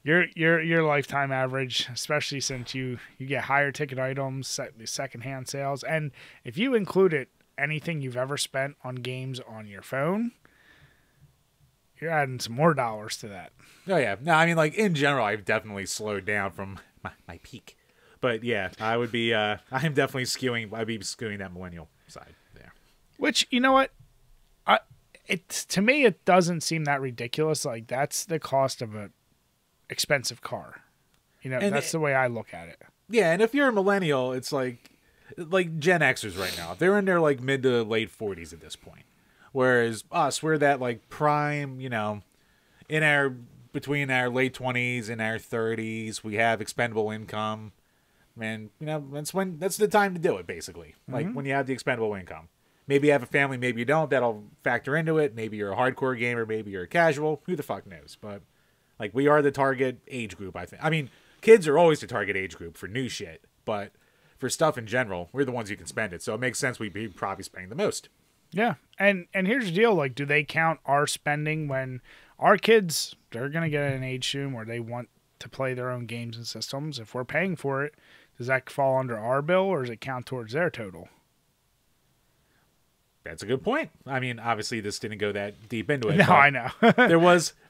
lifetime average, especially since you get higher ticket items, secondhand sales, and if you included anything you've ever spent on games on your phone, you're adding some more dollars to that. Oh yeah, no, I mean, like in general, I've definitely slowed down from my peak, but yeah, I would be, I'm definitely I'd be skewing that millennial side there. Which, you know what? To me, it doesn't seem that ridiculous. Like, that's the cost of an expensive car. That's the way I look at it. Yeah, and if you're a millennial, it's like Gen Xers right now. They're in their like mid to late 40s at this point. Whereas us, we're that like prime, between our late 20s and our 30s, we have expendable income. Man, that's the time to do it, basically. Like when you have the expendable income. Maybe you have a family, maybe you don't. That'll factor into it. Maybe you're a hardcore gamer, maybe you're a casual. Who the fuck knows? But like we are the target age group, I think. I mean, kids are always the target age group for new shit, but for stuff in general, we're the ones who can spend it. So it makes sense we'd be probably spending the most. Yeah. And here's the deal, like, do they count our spending when our kids, they're gonna get at an age soon where they want to play their own games and systems. If we're paying for it, does that fall under our bill or does it count towards their total? That's a good point. I mean, obviously this didn't go that deep into it. No, I know.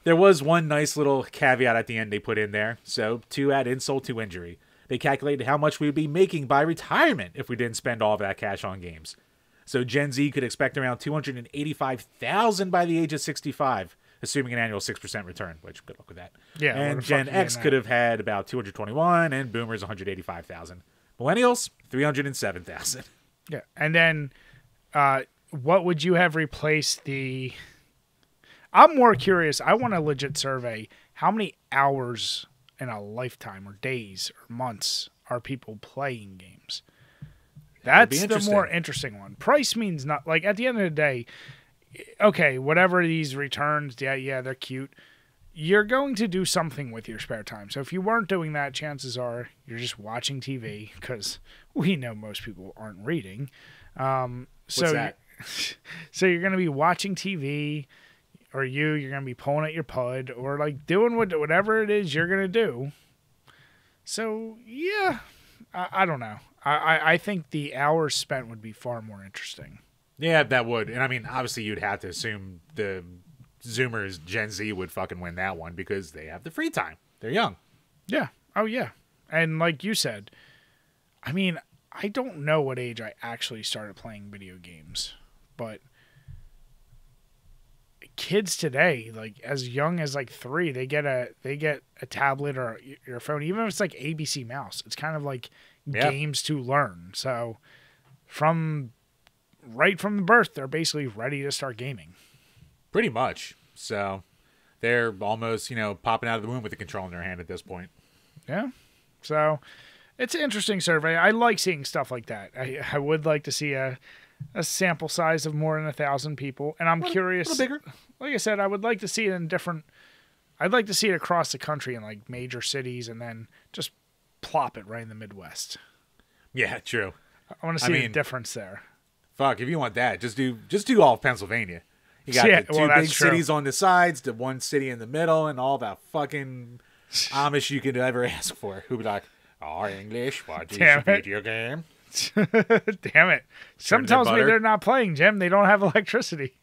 there was one nice little caveat at the end they put in there. So to add insult to injury, they calculated how much we would be making by retirement if we didn't spend all of that cash on games. So Gen Z could expect around $285,000 by the age of 65, assuming an annual 6% return, which good luck with that. Yeah. And Gen X could have had about 221 and boomers 185,000. Millennials, 307,000. Yeah. And then what would you have replaced the... I'm more curious. I want a legit survey. How many hours in a lifetime or days or months are people playing games? That's the more interesting one. Price means not... Like, at the end of the day, okay, whatever these returns, yeah, they're cute. You're going to do something with your spare time. So if you weren't doing that, chances are you're just watching TV, because we know most people aren't reading. What's that? So you're going to be watching TV, or you're going to be pulling at your PUD, or like doing whatever it is you're going to do. So yeah, I don't know. I think the hours spent would be far more interesting. Yeah, that would. And I mean, obviously you'd have to assume the Zoomers, Gen Z would fucking win that one because they have the free time. They're young. Yeah. Oh yeah. And like you said, I mean, I don't know what age I actually started playing video games, but kids today, like as young as like 3, they get a tablet or your phone, even if it's like ABC Mouse. It's kind of like games to learn. So right from the birth, they're basically ready to start gaming. Pretty much. So they're almost, popping out of the womb with the control in their hand at this point. Yeah. So it's an interesting survey. I like seeing stuff like that. I would like to see a sample size of more than 1,000 people. And I'm curious. A little bigger. Like I said, I would like to see it in I'd like to see it across the country in like major cities and then just plop it right in the Midwest. Yeah, true. I want to see the difference there. Fuck, if you want that, just do all of Pennsylvania. You got the two big cities on the sides, the one city in the middle, and all the fucking Amish you could ever ask for. Who be like, English, what is a video game? Damn it. Some tells me they're not playing, Jim. They don't have electricity.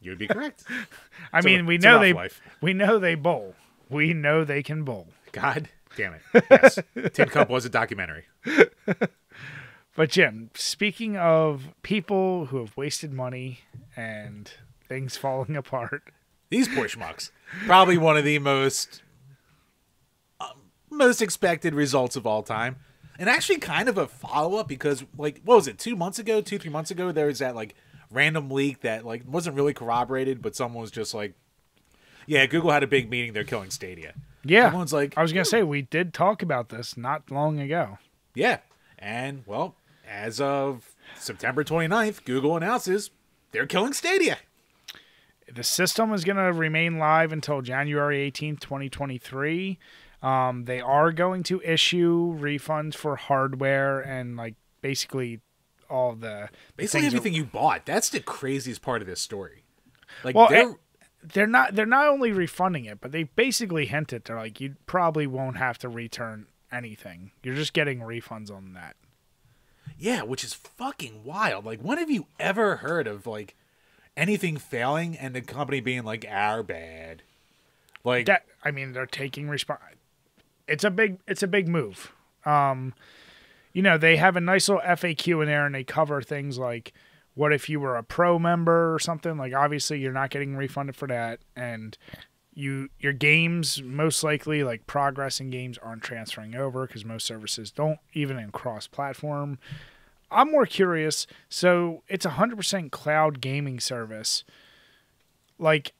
You'd be correct. I mean, we know they bowl. We know they can bowl. God damn it. Yes. Tin Cup was a documentary. But Jim, speaking of people who have wasted money and things falling apart. These poor schmucks. Probably one of the most expected results of all time. And actually kind of a follow-up because, like, what was it, 3 months ago, there was that, like, random leak that, like, wasn't really corroborated, but someone was just like, yeah, Google had a big meeting, they're killing Stadia. Yeah. Everyone's like, I was going to say, we did talk about this not long ago. Yeah. And, well, as of September 29th, Google announces they're killing Stadia. The system is going to remain live until January 18th, 2023. They are going to issue refunds for hardware and like basically all the everything you bought. That's the craziest part of this story. Like, well, they're not only refunding it, but they basically hinted they're like, you probably won't have to return anything. You're just getting refunds on that. Yeah, which is fucking wild. Like, when have you ever heard of like anything failing and the company being like, our bad? Like that. I mean, they're taking It's a big move. They have a nice little FAQ in there, and they cover things like, what if you were a pro member or something? Like, obviously, you're not getting refunded for that, and your games most likely like progress in games aren't transferring over because most services don't, even in cross-platform. I'm more curious. So it's 100% cloud gaming service. Like,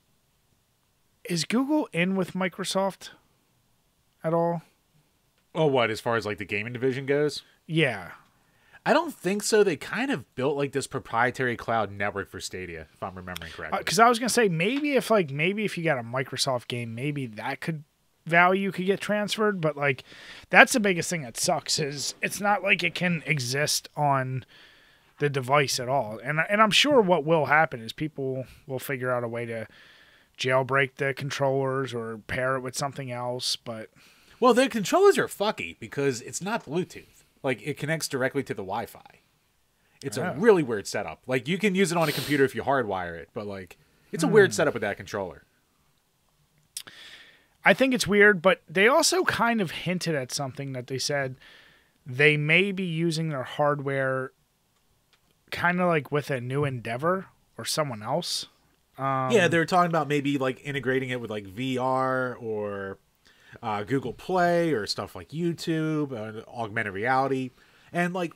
is Google in with Microsoft at all? Oh, what, as far as like the gaming division goes? Yeah. I don't think so. They kind of built like this proprietary cloud network for Stadia, if I'm remembering correctly. Because I was gonna say maybe if you got a Microsoft game, maybe that value could get transferred. But like, that's the biggest thing that sucks is it's not like it can exist on the device at all. And I'm sure what will happen is people will figure out a way to jailbreak the controllers or pair it with something else. But well, the controllers are fucky because it's not Bluetooth. Like, it connects directly to the Wi-Fi. It's a really weird setup. Like, you can use it on a computer if you hardwire it, but, like, it's a weird setup with that controller. I think it's weird, but they also kind of hinted at something that they said they may be using their hardware kind of like with a new endeavor or someone else. Yeah, they were talking about maybe, like, integrating it with, like, VR or Google Play or stuff like YouTube, augmented reality. And like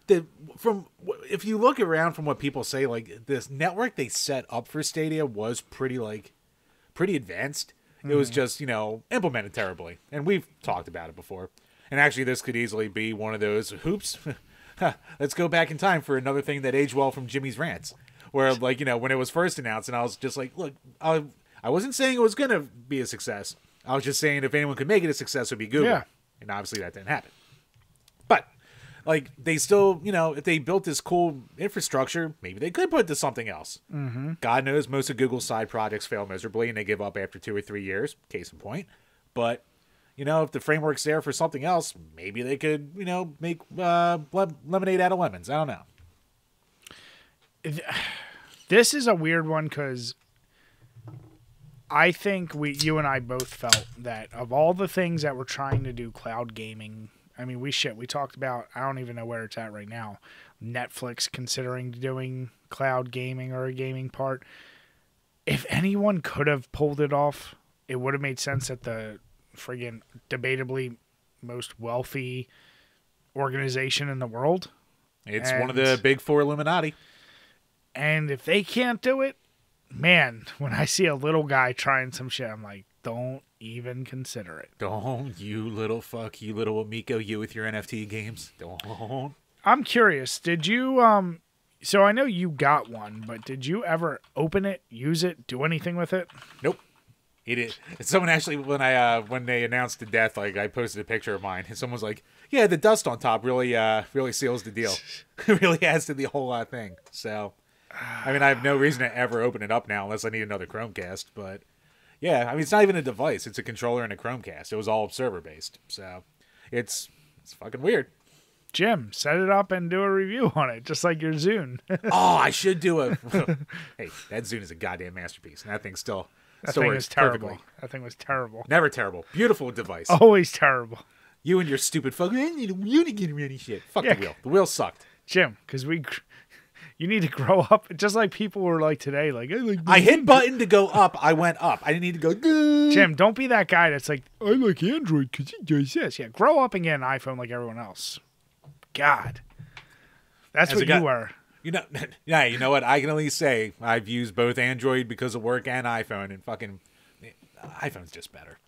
if you look around from what people say, like this network they set up for Stadia was pretty advanced. It was just, implemented terribly. And we've talked about it before. And actually this could easily be one of those hoops. Let's go back in time for another thing that aged well from Jimmy's rants. Where like, when it was first announced and I was just like, look, I wasn't saying it was going to be a success. I was just saying if anyone could make it a success, it would be Google. Yeah. And obviously that didn't happen. But, like, they still, if they built this cool infrastructure, maybe they could put it to something else. Mm-hmm. God knows most of Google's side projects fail miserably and they give up after 2 or 3 years. Case in point. But, if the framework's there for something else, maybe they could, make lemonade out of lemons. I don't know. This is a weird one because I think you and I both felt that of all the things that we're trying to do cloud gaming, I mean, we talked about, I don't even know where it's at right now, Netflix considering doing cloud gaming or a gaming part. If anyone could have pulled it off, it would have made sense that the friggin' debatably most wealthy organization in the world. It's one of the big four Illuminati. And if they can't do it, man, when I see a little guy trying some shit, I'm like, don't even consider it. Don't, you little fuck, you little Amico, you with your NFT games. Don't. I'm curious, did you, so I know you got one, but did you ever open it, use it, do anything with it? Nope. Someone actually, when they announced the death, like, I posted a picture of mine, and someone was like, yeah, the dust on top really seals the deal. It really adds to the whole thing, so... I mean, I have no reason to ever open it up now unless I need another Chromecast. But, yeah, I mean, it's not even a device. It's a controller and a Chromecast. It was all server-based. So, it's fucking weird. Jim, set it up and do a review on it, just like your Zune. Oh, I should do a... Hey, that Zune is a goddamn masterpiece. And that thing still works terrible. Perfectly. That thing was terrible. Never terrible. Beautiful device. Always terrible. You and your stupid fucking... I need a wheel to get around any shit. Fuck the wheel. The wheel sucked. Jim, because you need to grow up, just like people were like today. Like, I hit button to go up. I went up. I didn't need to go. Jim, don't be that guy that's like, I like Android because it does this. Yeah, grow up and get an iPhone like everyone else. God, that's what you were. Yeah. You know what? I can only say I've used both Android because of work and iPhone, and fucking iPhone's just better.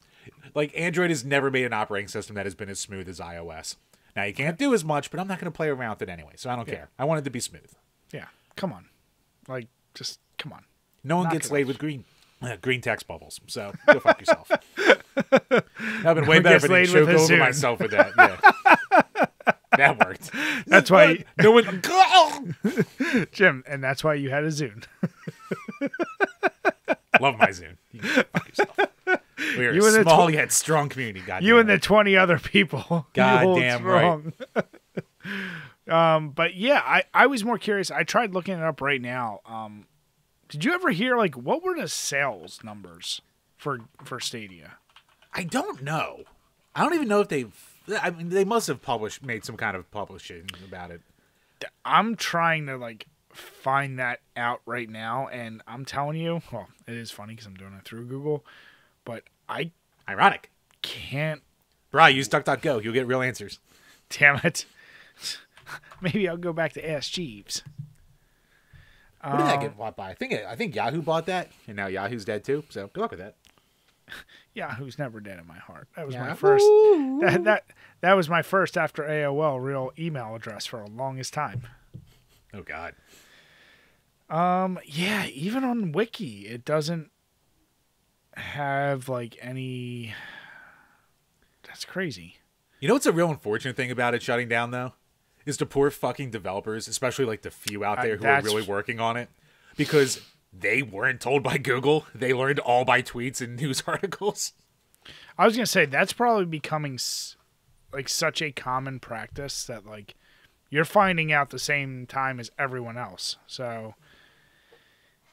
Like, Android has never made an operating system that has been as smooth as iOS. Now you can't do as much, but I'm not going to play around with it anyway, so I don't care. I want it to be smooth. Yeah, come on. Like, just come on. No one gets laid with green text bubbles, so go fuck yourself. I've been way better if I didn't choke over myself with that. Yeah. That worked. That's why... No one... Jim, and that's why you had a Zune. Love my Zune. You can fuck yourself. We are a small yet strong community, goddamn. You and the 20 other people. Goddamn right. But yeah, I was more curious. I tried looking it up right now. Did you ever hear, like, what were the sales numbers for Stadia? I don't know. I don't even know if they must have made some kind of publishing about it. I'm trying to, like, find that out right now, and I'm telling you, well, it is funny because I'm doing it through Google, but I Ironic. can't. Bri, use DuckDuckGo. You'll get real answers. Damn it. Maybe I'll go back to Ask Jeeves. What did that get bought by? I think Yahoo bought that, and now Yahoo's dead too. So good luck with that. Yahoo's never dead in my heart. That was my Yahoo! first. That was my first after AOL real email address for the longest time. Oh God. Yeah, even on Wiki, it doesn't have like any. That's crazy. You know what's a real unfortunate thing about it shutting down though? Is the poor fucking developers, especially like the few out there who are really working on it, because they weren't told by Google. They learned all by tweets and news articles. I was gonna say that's probably becoming like such a common practice that like you're finding out the same time as everyone else. So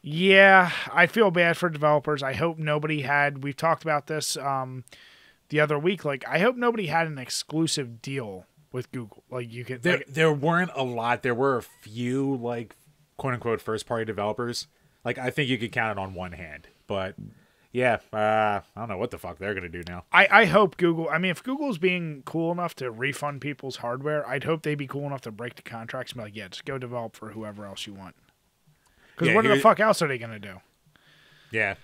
yeah, I feel bad for developers. I hope nobody had. We've talked about this the other week. Like I hope nobody had an exclusive deal with Google. Like you could. There weren't a lot. There were a few like quote unquote first party developers. Like I think you could count it on one hand. But yeah, I don't know what the fuck they're gonna do now. I hope Google. I mean, if Google's being cool enough to refund people's hardware, I'd hope they'd be cool enough to break the contracts and be like, yeah, just go develop for whoever else you want. Because what the fuck else are they gonna do? Yeah,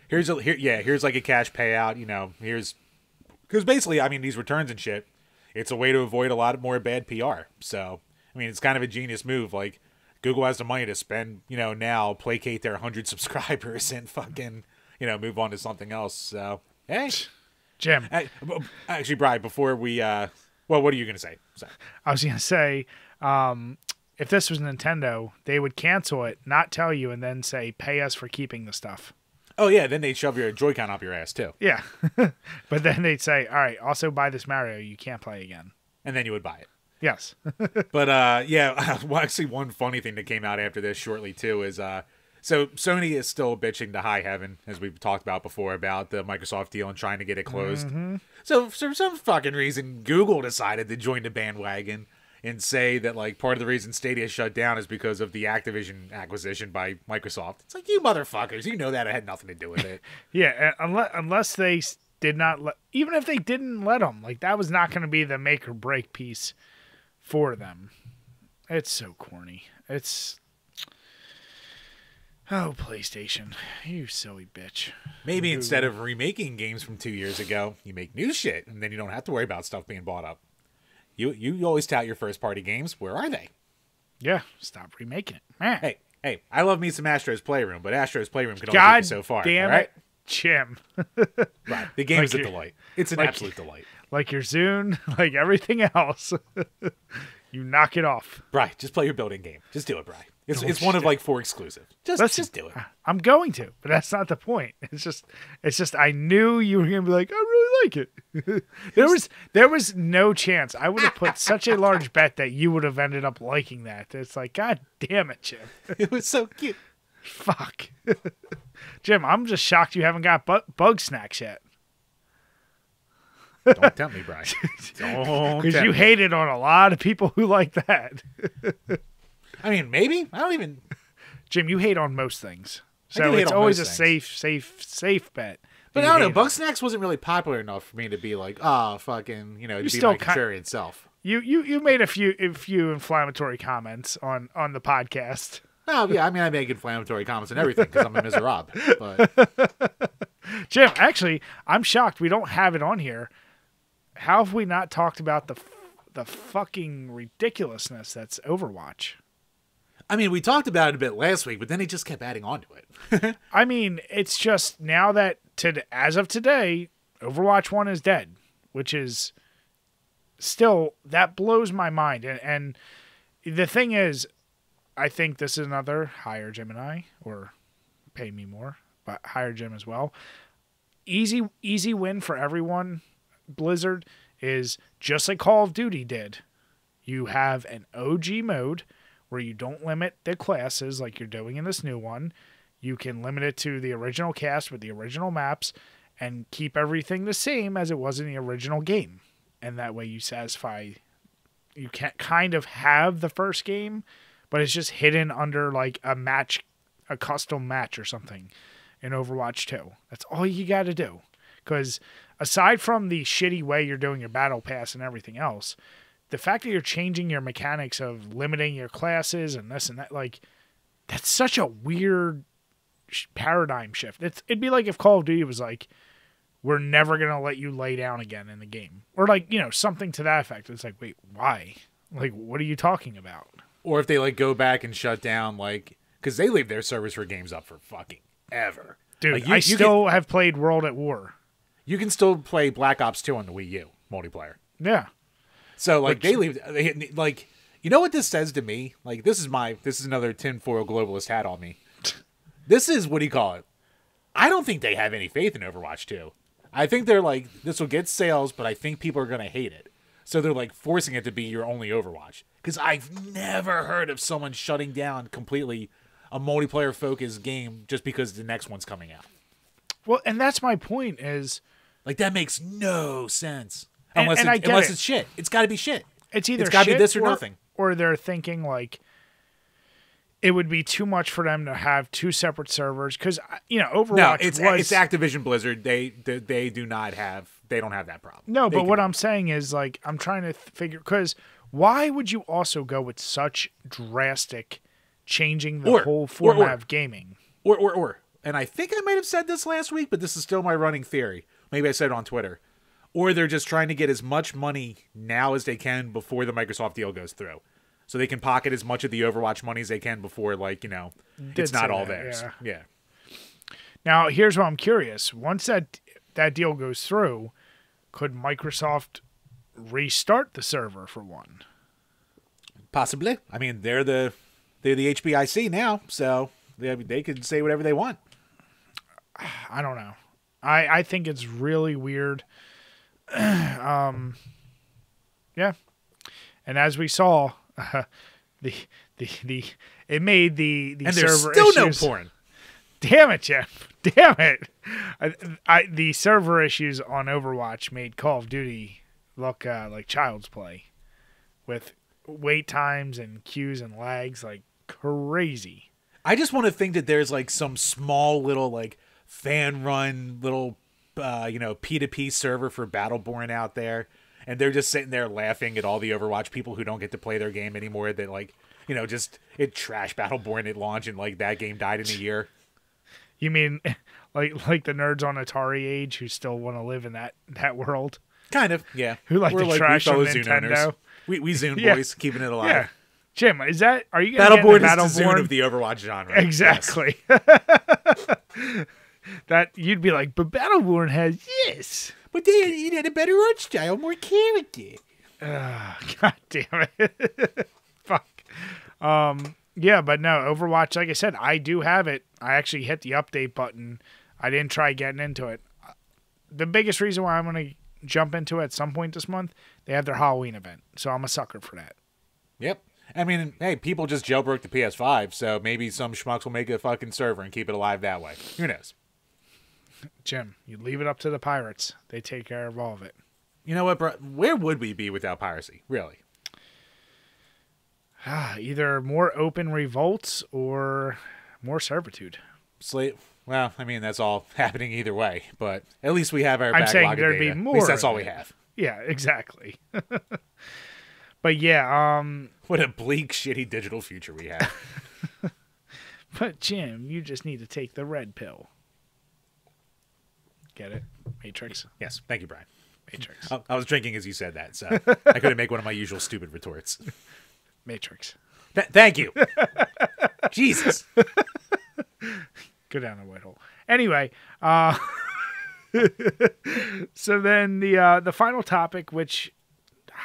here's like a cash payout. You know, because basically, I mean, these returns and shit. It's a way to avoid a lot more bad PR. So, I mean, it's kind of a genius move. Like, Google has the money to spend, you know, now, placate their 100 subscribers and fucking, you know, move on to something else. So, hey. Jim. Actually, Brian, before we, well, what are you going to say? Sorry. I was going to say, if this was Nintendo, they would cancel it, not tell you, and then say, pay us for keeping the stuff. Oh, yeah, then they'd shove your Joy-Con up your ass, too. Yeah. But then they'd say, all right, also buy this Mario. You can't play again. And then you would buy it. Yes. But, yeah, well, actually, one funny thing that came out after this shortly, too, is so Sony is still bitching to high heaven, as we've talked about before, about the Microsoft deal and trying to get it closed. Mm-hmm. So, for some fucking reason, Google decided to join the bandwagon and say that, like, part of the reason Stadia shut down is because of the Activision acquisition by Microsoft. It's like, you motherfuckers, you know that it had nothing to do with it. Yeah, unless they did not let... Even if they didn't let them, like, that was not going to be the make or break piece for them. It's so corny. It's... Oh, PlayStation, you silly bitch. Maybe Google. Instead of remaking games from 2 years ago, you make new shit, and then you don't have to worry about stuff being bought up. You always tout your first-party games. Where are they? Yeah, stop remaking it. Hey, I love me some Astro's Playroom, but Astro's Playroom can only take you so far. Damn right? it, Jim. Right, the game is a delight. It's an absolute delight. Like your Zune, like everything else. You knock it off. Bri, just play your building game. Just do it, Bri. It's one of like 4 exclusive. Just do it. I'm going to, but that's not the point. It's just I knew you were gonna be like, I really like it. there was no chance. I would have put such a large bet that you would have ended up liking that. It's like, God damn it, Jim. It was so cute. Fuck. Jim, I'm just shocked you haven't got bug snacks yet. Don't tempt me, Brian. Don't. Because you hated on a lot of people who like that. I mean, maybe. I don't even. Jim, you hate on most things. So it's always a safe bet. But I don't know. Bug Snacks wasn't really popular enough for me to be like, fucking, to be my contrarian self. You made a few inflammatory comments on the podcast. Oh, yeah. I mean, I make inflammatory comments and everything because I'm a miserable. But Jim, actually, I'm shocked we don't have it on here. How have we not talked about the fucking ridiculousness that's Overwatch? I mean, we talked about it a bit last week, but then he just kept adding on to it. I mean, it's just now that as of today, Overwatch 1 is dead, which is still, that blows my mind. And the thing is, I think this is another hire Gemini, or pay me more, but hire Jim as well. Easy win for everyone. Blizzard is just like Call of Duty did. You have an OG mode where you don't limit the classes like you're doing in this new one. You can limit it to the original cast with the original maps and keep everything the same as it was in the original game. And that way you can't kind of have the first game, but it's just hidden under like a custom match or something. in Overwatch 2. That's all you got to do. Because aside from the shitty way you're doing your battle pass and everything else, the fact that you're changing your mechanics of limiting your classes and this and that, like, that's such a weird paradigm shift. It'd be like if Call of Duty was like, we're never going to let you lay down again in the game. Or like, something to that effect. It's like, wait, why? Like, what are you talking about? Or if they like go back and shut down, like, because they leave their servers for games up for fucking ever. Dude, like, I still have played World at War. You can still play Black Ops 2 on the Wii U multiplayer. Yeah. So like they like, you know what this says to me? Like this is another tinfoil globalist hat on me. This is, what do you call it? I don't think they have any faith in Overwatch 2. I think they're like, this will get sales, but I think people are going to hate it. So they're like forcing it to be your only Overwatch. Because I've never heard of someone shutting down completely a multiplayer focused game just because the next one's coming out. Well, and that's my point is, like, that makes no sense. And Unless it's shit. It's got to be shit. It's either got to shit be this or nothing. Or they're thinking like it would be too much for them to have two separate servers because Overwatch. No, it's Activision Blizzard. They don't have that problem. No, but what I'm saying is like I'm trying to figure, because why would you also go with such drastic changing the whole format of gaming? Or and I think I might have said this last week, but this is still my running theory. Maybe I said it on Twitter. Or they're just trying to get as much money now as they can before the Microsoft deal goes through. So they can pocket as much of the Overwatch money as they can before, like, it's not all theirs. Yeah. Now, here's what I'm curious. Once that deal goes through, could Microsoft restart the server for one? Possibly. I mean, they're the HBIC now, so they can say whatever they want. I don't know. I think it's really weird. Yeah. And as we saw, it made the and server there's still issues. No porn. Damn it, Jeff. Damn it. The server issues on Overwatch made Call of Duty look like child's play with wait times and queues and lags like crazy. I just want to think that there's like some small little like fan run little P2P server for Battleborn out there, and they're just sitting there laughing at all the Overwatch people who don't get to play their game anymore, that like just it trashed Battleborn at launch and like that game died in a year. You mean like the nerds on Atari age who still want to live in that world? Kind of, yeah. Who like to trash on Nintendo? We Zune boys, keeping it alive. Yeah. Jim, are you going to Battleborn is the Zune of the Overwatch genre. Exactly. Yes. That you'd be like, but Battleborn has this. But it had a better art style, more character. God damn it. Fuck. Yeah, but no, Overwatch, like I said, I do have it. I actually hit the update button. I didn't try getting into it. The biggest reason why I'm going to jump into it at some point this month, they have their Halloween event. So I'm a sucker for that. Yep. I mean, hey, people just jailbroke the PS5, so maybe some schmucks will make a fucking server and keep it alive that way. Who knows? Jim, you leave it up to the pirates. They take care of all of it. You know what, bro? Where would we be without piracy, really? Either more open revolts or more servitude. Well, I mean, that's all happening either way, but at least we have our I'm saying backlog there'd of data. be more. At least that's all we have. Yeah, exactly. But yeah, what a bleak, shitty digital future we have. But Jim, you just need to take the red pill. Get it? Matrix. Yes, thank you, Brian. Matrix. I was drinking as you said that, so I couldn't make one of my usual stupid retorts. Matrix. Thank you. Jesus. Go down the white hole. Anyway, so then the final topic, which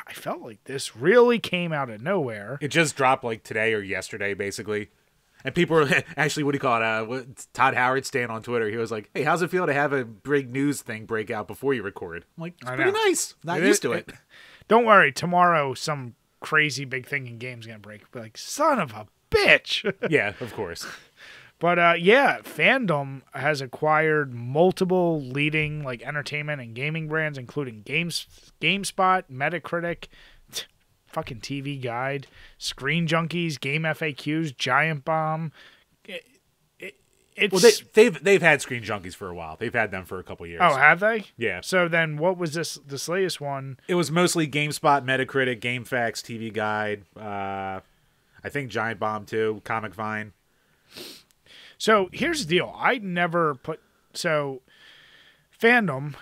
I felt like this really came out of nowhere. It just dropped like today or yesterday, basically. And people were actually, what do you call it? Todd Howard staying on Twitter. He was like, "Hey, how's it feel to have a big news thing break out before you record?" I'm like, "It's pretty nice. Not used to it." Don't worry. Tomorrow, some crazy big thing in games gonna break. Be like, son of a bitch. Yeah, of course. But yeah, Fandom has acquired multiple leading like entertainment and gaming brands, including GameSpot, Metacritic, fucking TV Guide, Screen Junkies, Game FAQs, Giant Bomb. it's Well, they've had Screen Junkies for a while. They've had them for a couple years. oh, have they? Yeah. So then, what was this latest one? It was mostly GameSpot, Metacritic, GameFAQs, TV Guide. I think Giant Bomb too, Comic Vine. So here's the deal. I never put fandom.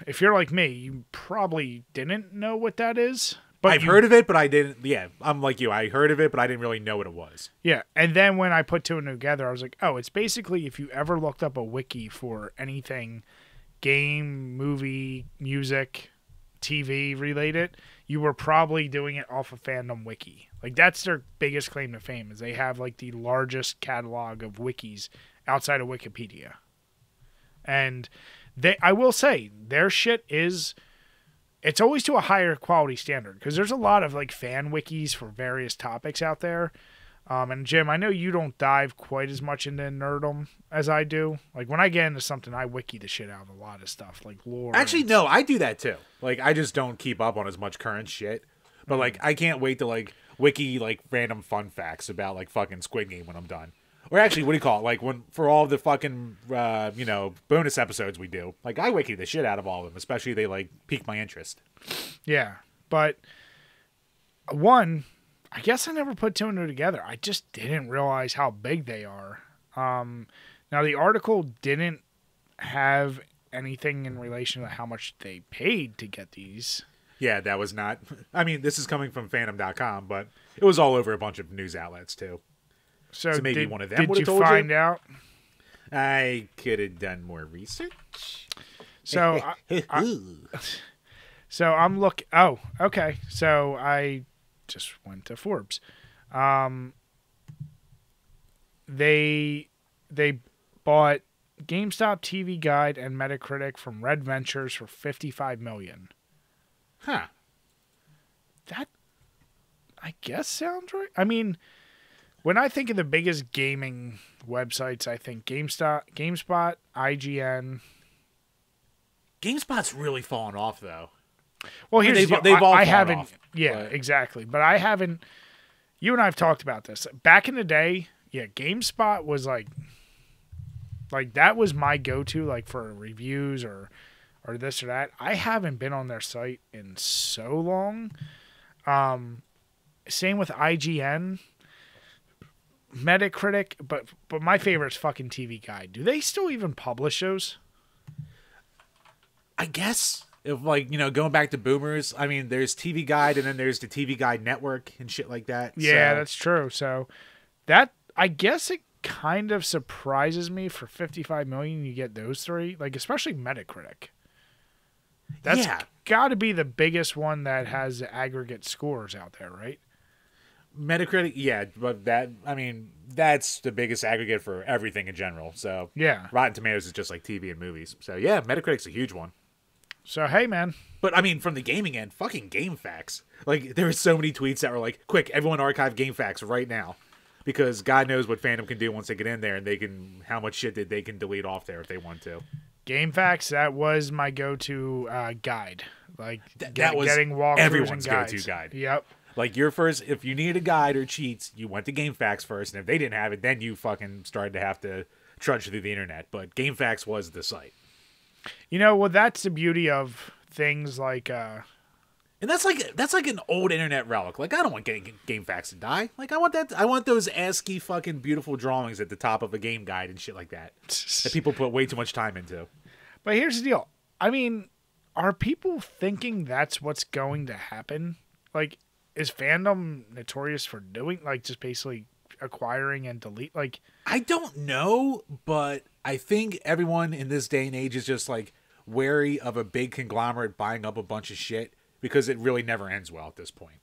If you're like me, you probably didn't know what that is. But I've heard of it, but I didn't. Yeah, I'm like you. I heard of it, but I didn't really know what it was. Yeah, and then when I put two and two together, I was like, oh, it's basically if you ever looked up a wiki for anything, game, movie, music, TV related, you were probably doing it off of Fandom Wiki. Like that's their biggest claim to fame is they have like the largest catalog of wikis outside of Wikipedia. And I will say their shit is, it's always to a higher quality standard because there's a lot of like fan wikis for various topics out there. And Jim, I know you don't dive quite as much into nerdom as I do. Like when I get into something, I wiki the shit out of a lot of stuff, like lore. Actually, no, I do that too. Like I just don't keep up on as much current shit. But like I can't wait to like wiki like random fun facts about like fucking Squid Game when I'm done. Or actually, what do you call it? Like when for all the fucking bonus episodes we do, like I wiki the shit out of all of them, especially if they like pique my interest. Yeah, but one, I guess I never put two and two together. I just didn't realize how big they are. Now the article didn't have anything in relation to how much they paid to get these. Yeah, that was not. I mean, this is coming from fandom.com, but it was all over a bunch of news outlets too. So maybe one of them would did have you told find you? out? I could have done more research. So, so I'm looking. Oh, okay. So I just went to Forbes. They bought GameStop, TV Guide, and Metacritic from Red Ventures for $55 million. Huh. That, I guess, sounds right. I mean, when I think of the biggest gaming websites, I think GameSpot, IGN. GameSpot's really fallen off, though. Well, here's the deal. They've all I fallen haven't. off, Yeah, but exactly. But I haven't. You and I have talked about this back in the day. Yeah, GameSpot was like that was my go-to, like for reviews or this or that. I haven't been on their site in so long. Same with IGN, Metacritic, but my favorite is fucking TV Guide. Do they still even publish those? I guess if going back to boomers, I mean, there's TV Guide and then there's the TV Guide Network and shit like that. Yeah, so. that's true. So that, I guess it kind of surprises me for $55 million you get those three, like especially Metacritic. That's got to be the biggest one that has aggregate scores out there, right? Metacritic, yeah, but that's the biggest aggregate for everything in general. So yeah, Rotten Tomatoes is just like TV and movies. So yeah, Metacritic's a huge one. So hey, man. But I mean, from the gaming end, fucking GameFAQs. Like there were so many tweets that were like, "Quick, everyone archive GameFAQs right now," because God knows what fandom can do once they get in there, and how much shit they can delete off there if they want to. GameFAQs, that was my go-to guide. Like that was getting walkthroughs everyone's and guides. go-to guide. Yep. Like your first, if you needed a guide or cheats, you went to GameFAQs first, and if they didn't have it, then you fucking started to have to trudge through the internet. But GameFAQs was the site. Well, that's the beauty of things like. And that's like an old internet relic. Like I don't want GameFAQs to die. Like I want those ASCII fucking beautiful drawings at the top of a game guide and shit like that that people put way too much time into. But here's the deal. I mean, are people thinking that's what's going to happen? Like, is fandom notorious for doing just basically acquiring and delete? Like, I don't know, but I think everyone in this day and age is just like wary of a big conglomerate buying up a bunch of shit because it really never ends well at this point.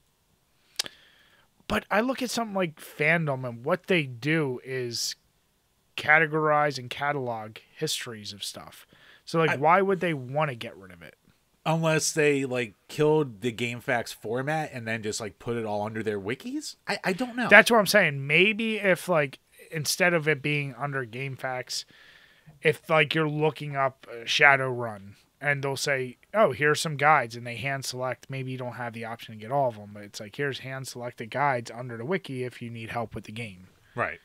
But I look at something like fandom, and what they do is categorize and catalog histories of stuff. So, why would they want to get rid of it? Unless they, killed the GameFAQs format and then just, put it all under their wikis? I don't know. That's what I'm saying. Maybe if, instead of it being under GameFAQs, if, you're looking up Shadowrun, and they'll say, oh, here's some guides, and they hand select. Maybe you don't have the option to get all of them, but it's here's hand selected guides under the wiki if you need help with the game. Right.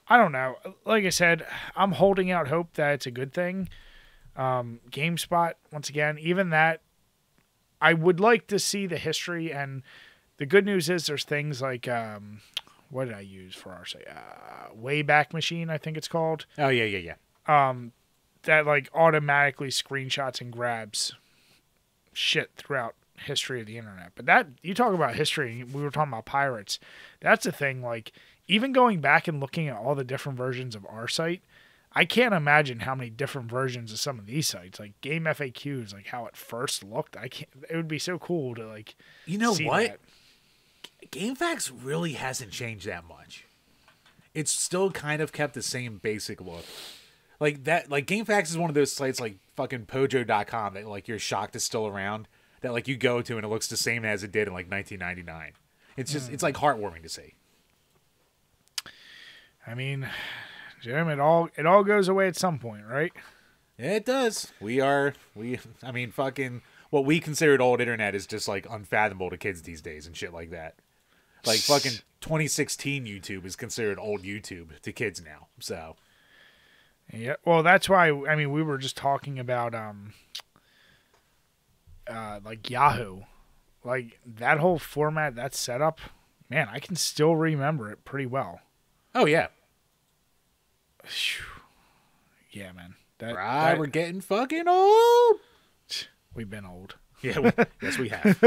I don't know. Like I said, I'm holding out hope that it's a good thing. GameSpot, once again, even that, I would like to see the history. And the good news is there's things like, what did I use for our site? Wayback Machine, I think it's called. Oh, yeah. That like automatically screenshots and grabs shit throughout history of the internet. But that, you talk about history, we were talking about pirates. That's the thing, like, even going back and looking at all the different versions of our site, I can't imagine how many different versions of some of these sites, like Game FAQs, like how it first looked. It would be so cool to like, you know see what? That. GameFAQs really hasn't changed that much. It's still kind of kept the same basic look. Like that, like GameFAQs is one of those sites like fucking Pojo.com that like you're shocked is still around. That like you go to and it looks the same as it did in like 1999. It's just it's like heartwarming to see. I mean, Jim, it all goes away at some point, right? Yeah, it does. I mean, fucking what we considered old internet is just like unfathomable to kids these days and shit like that. Like fucking 2016 YouTube is considered old YouTube to kids now. So yeah, well, that's why. I mean, we were just talking about like Yahoo, like that whole format, that setup. Man, I can still remember it pretty well. Oh yeah, yeah, man. We're getting fucking old. We've been old. Yeah, yes, we have.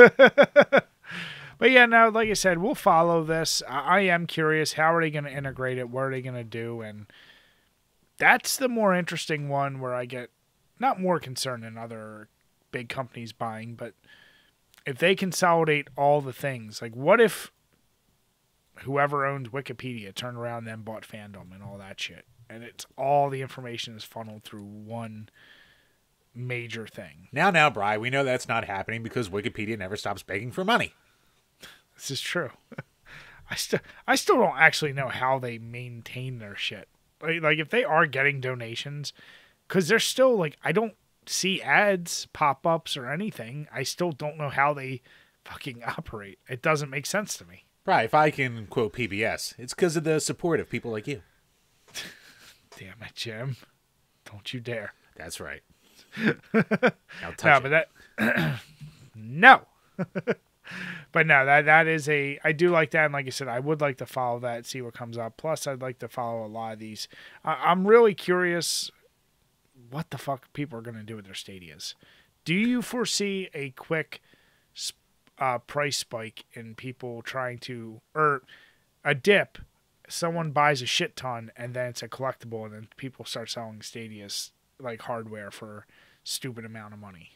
But yeah, no, like I said, we'll follow this. I am curious, how are they going to integrate it? What are they going to do? And that's the more interesting one where I get not more concerned than other big companies buying, but if they consolidate all the things, like what if whoever owns Wikipedia turned around and then bought fandom and all that shit, and it's all the information is funneled through one major thing. Now, Bri, we know that's not happening because Wikipedia never stops begging for money. This is true. I still don't actually know how they maintain their shit. Like if they are getting donations, because they're still like, I don't see ads, pop-ups, or anything. I still don't know how they fucking operate. It doesn't make sense to me. Right, if I can quote PBS, it's because of the support of people like you. Damn it, Jim. Don't you dare. That's right. Now touch it. But no. But no, that is I do like that, and like I said, I would like to follow that, see what comes up. Plus, I'd like to follow a lot of these. I'm really curious what the fuck people are going to do with their Stadias. Do you foresee a quick price spike in people trying to, or a dip, someone buys a shit ton, and then it's a collectible, and then people start selling Stadias like hardware for stupid amount of money?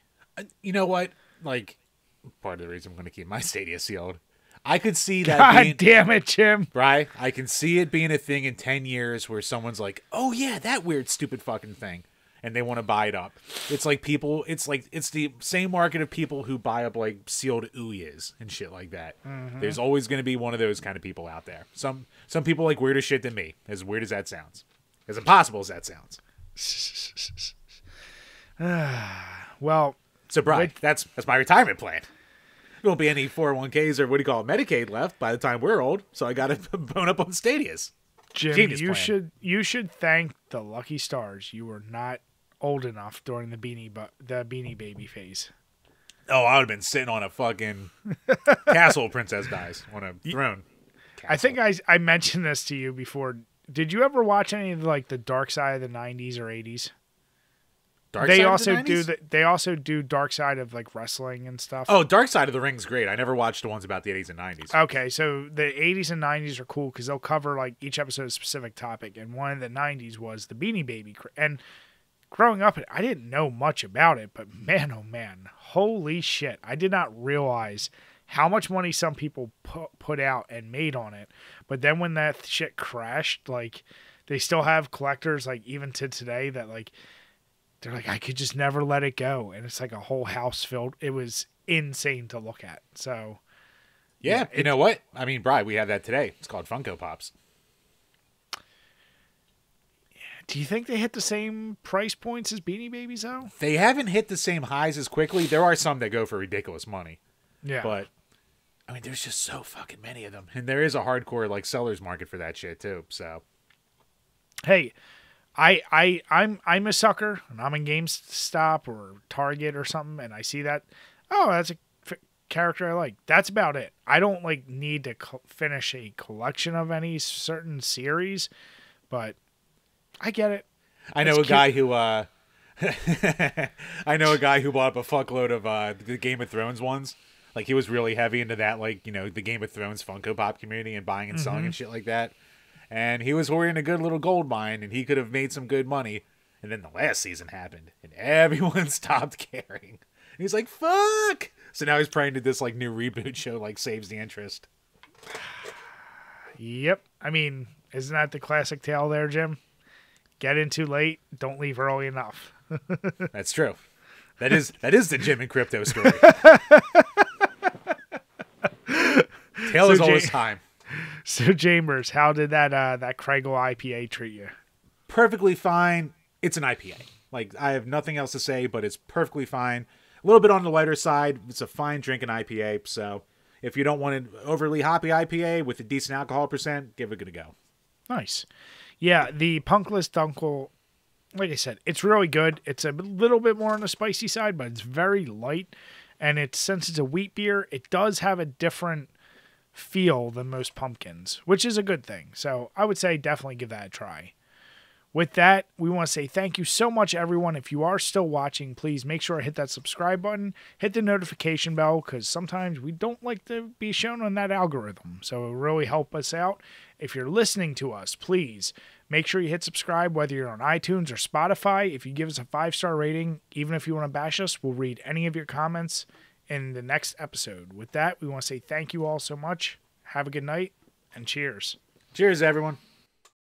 You know what? Like, part of the reason I'm going to keep my Stadia sealed. I could see that God damn it, Jim. Right? I can see it being a thing in 10 years where someone's like, oh yeah, that weird, stupid fucking thing. And they want to buy it up. It's like people, it's the same market of people who buy up like sealed Ouyas and shit like that. Mm-hmm. There's always going to be one of those kind of people out there. Some people like weirder shit than me, as weird as that sounds. As impossible as that sounds. Well, so, Brian, that's my retirement plan. There won't be any 401ks or what do you call it, Medicaid left by the time we're old. So I got to bone up on Stadias. Jim, you should thank the lucky stars you were not old enough during the Beanie Baby phase. Oh, I would have been sitting on a fucking castle. Princess dies on a throne. Castle. I think I mentioned this to you before. Did you ever watch any of like the Dark Side of the 90s or 80s? They also do Dark Side of like wrestling and stuff. Oh, Dark Side of the Ring's great. I never watched the ones about the 80s and 90s. Okay, so the 80s and 90s are cool because they'll cover like each episode a specific topic, and one of the 90s was the Beanie Baby. And growing up, I didn't know much about it, but man, oh man, holy shit. I did not realize how much money some people put out and made on it. But then when that shit crashed, like they still have collectors like even to today that like, they're like, I could just never let it go. And it's like a whole house filled. It was insane to look at. So, yeah, you know what? I mean, Bri, we have that today. It's called Funko Pops. Do you think they hit the same price points as Beanie Babies, though? They haven't hit the same highs as quickly. There are some that go for ridiculous money. Yeah. But, I mean, there's just so fucking many of them. And there is a hardcore, like, seller's market for that shit, too. So, Hey, I'm a sucker, and I'm in GameStop or Target or something, and I see that. Oh, that's a character I like. That's about it. I don't like need to finish a collection of any certain series, but I get it. I know a guy who I know a guy who bought up a fuckload of the Game of Thrones ones. Like he was really heavy into that, like, you know, the Game of Thrones Funko Pop community and buying and selling and shit like that. And he was hoarding a good little gold mine, and he could have made some good money. And then the last season happened, and everyone stopped caring. And he's like, fuck! So now he's praying that this, like, new reboot show, like, saves the interest. Yep. I mean, isn't that the classic tale there, Jim? Get in too late, don't leave early enough. That's true. That is the Jim and Crypto story. Tale is always time. So, Chambers, how did that Craigle IPA treat you? Perfectly fine. It's an IPA. Like, I have nothing else to say, but it's perfectly fine. A little bit on the lighter side. It's a fine drinking IPA. So, if you don't want an overly hoppy IPA with a decent alcohol percent, give it a go. Nice. Yeah, the Punkless Dunkel, like I said, it's really good. It's a little bit more on the spicy side, but it's very light. And since it's a wheat beer, it does have a different feel than most pumpkins, which is a good thing. So I would say definitely give that a try. With that, we want to say thank you so much, everyone. If you are still watching, please make sure to hit that subscribe button, hit the notification bell, because sometimes we don't like to be shown on that algorithm. So it will really help us out. If you're listening to us, please make sure you hit subscribe, whether you're on iTunes or Spotify. If you give us a 5-star rating, even if you want to bash us, we'll read any of your comments in the next episode. With that, we want to say thank you all so much. Have a good night, and cheers. Cheers, everyone.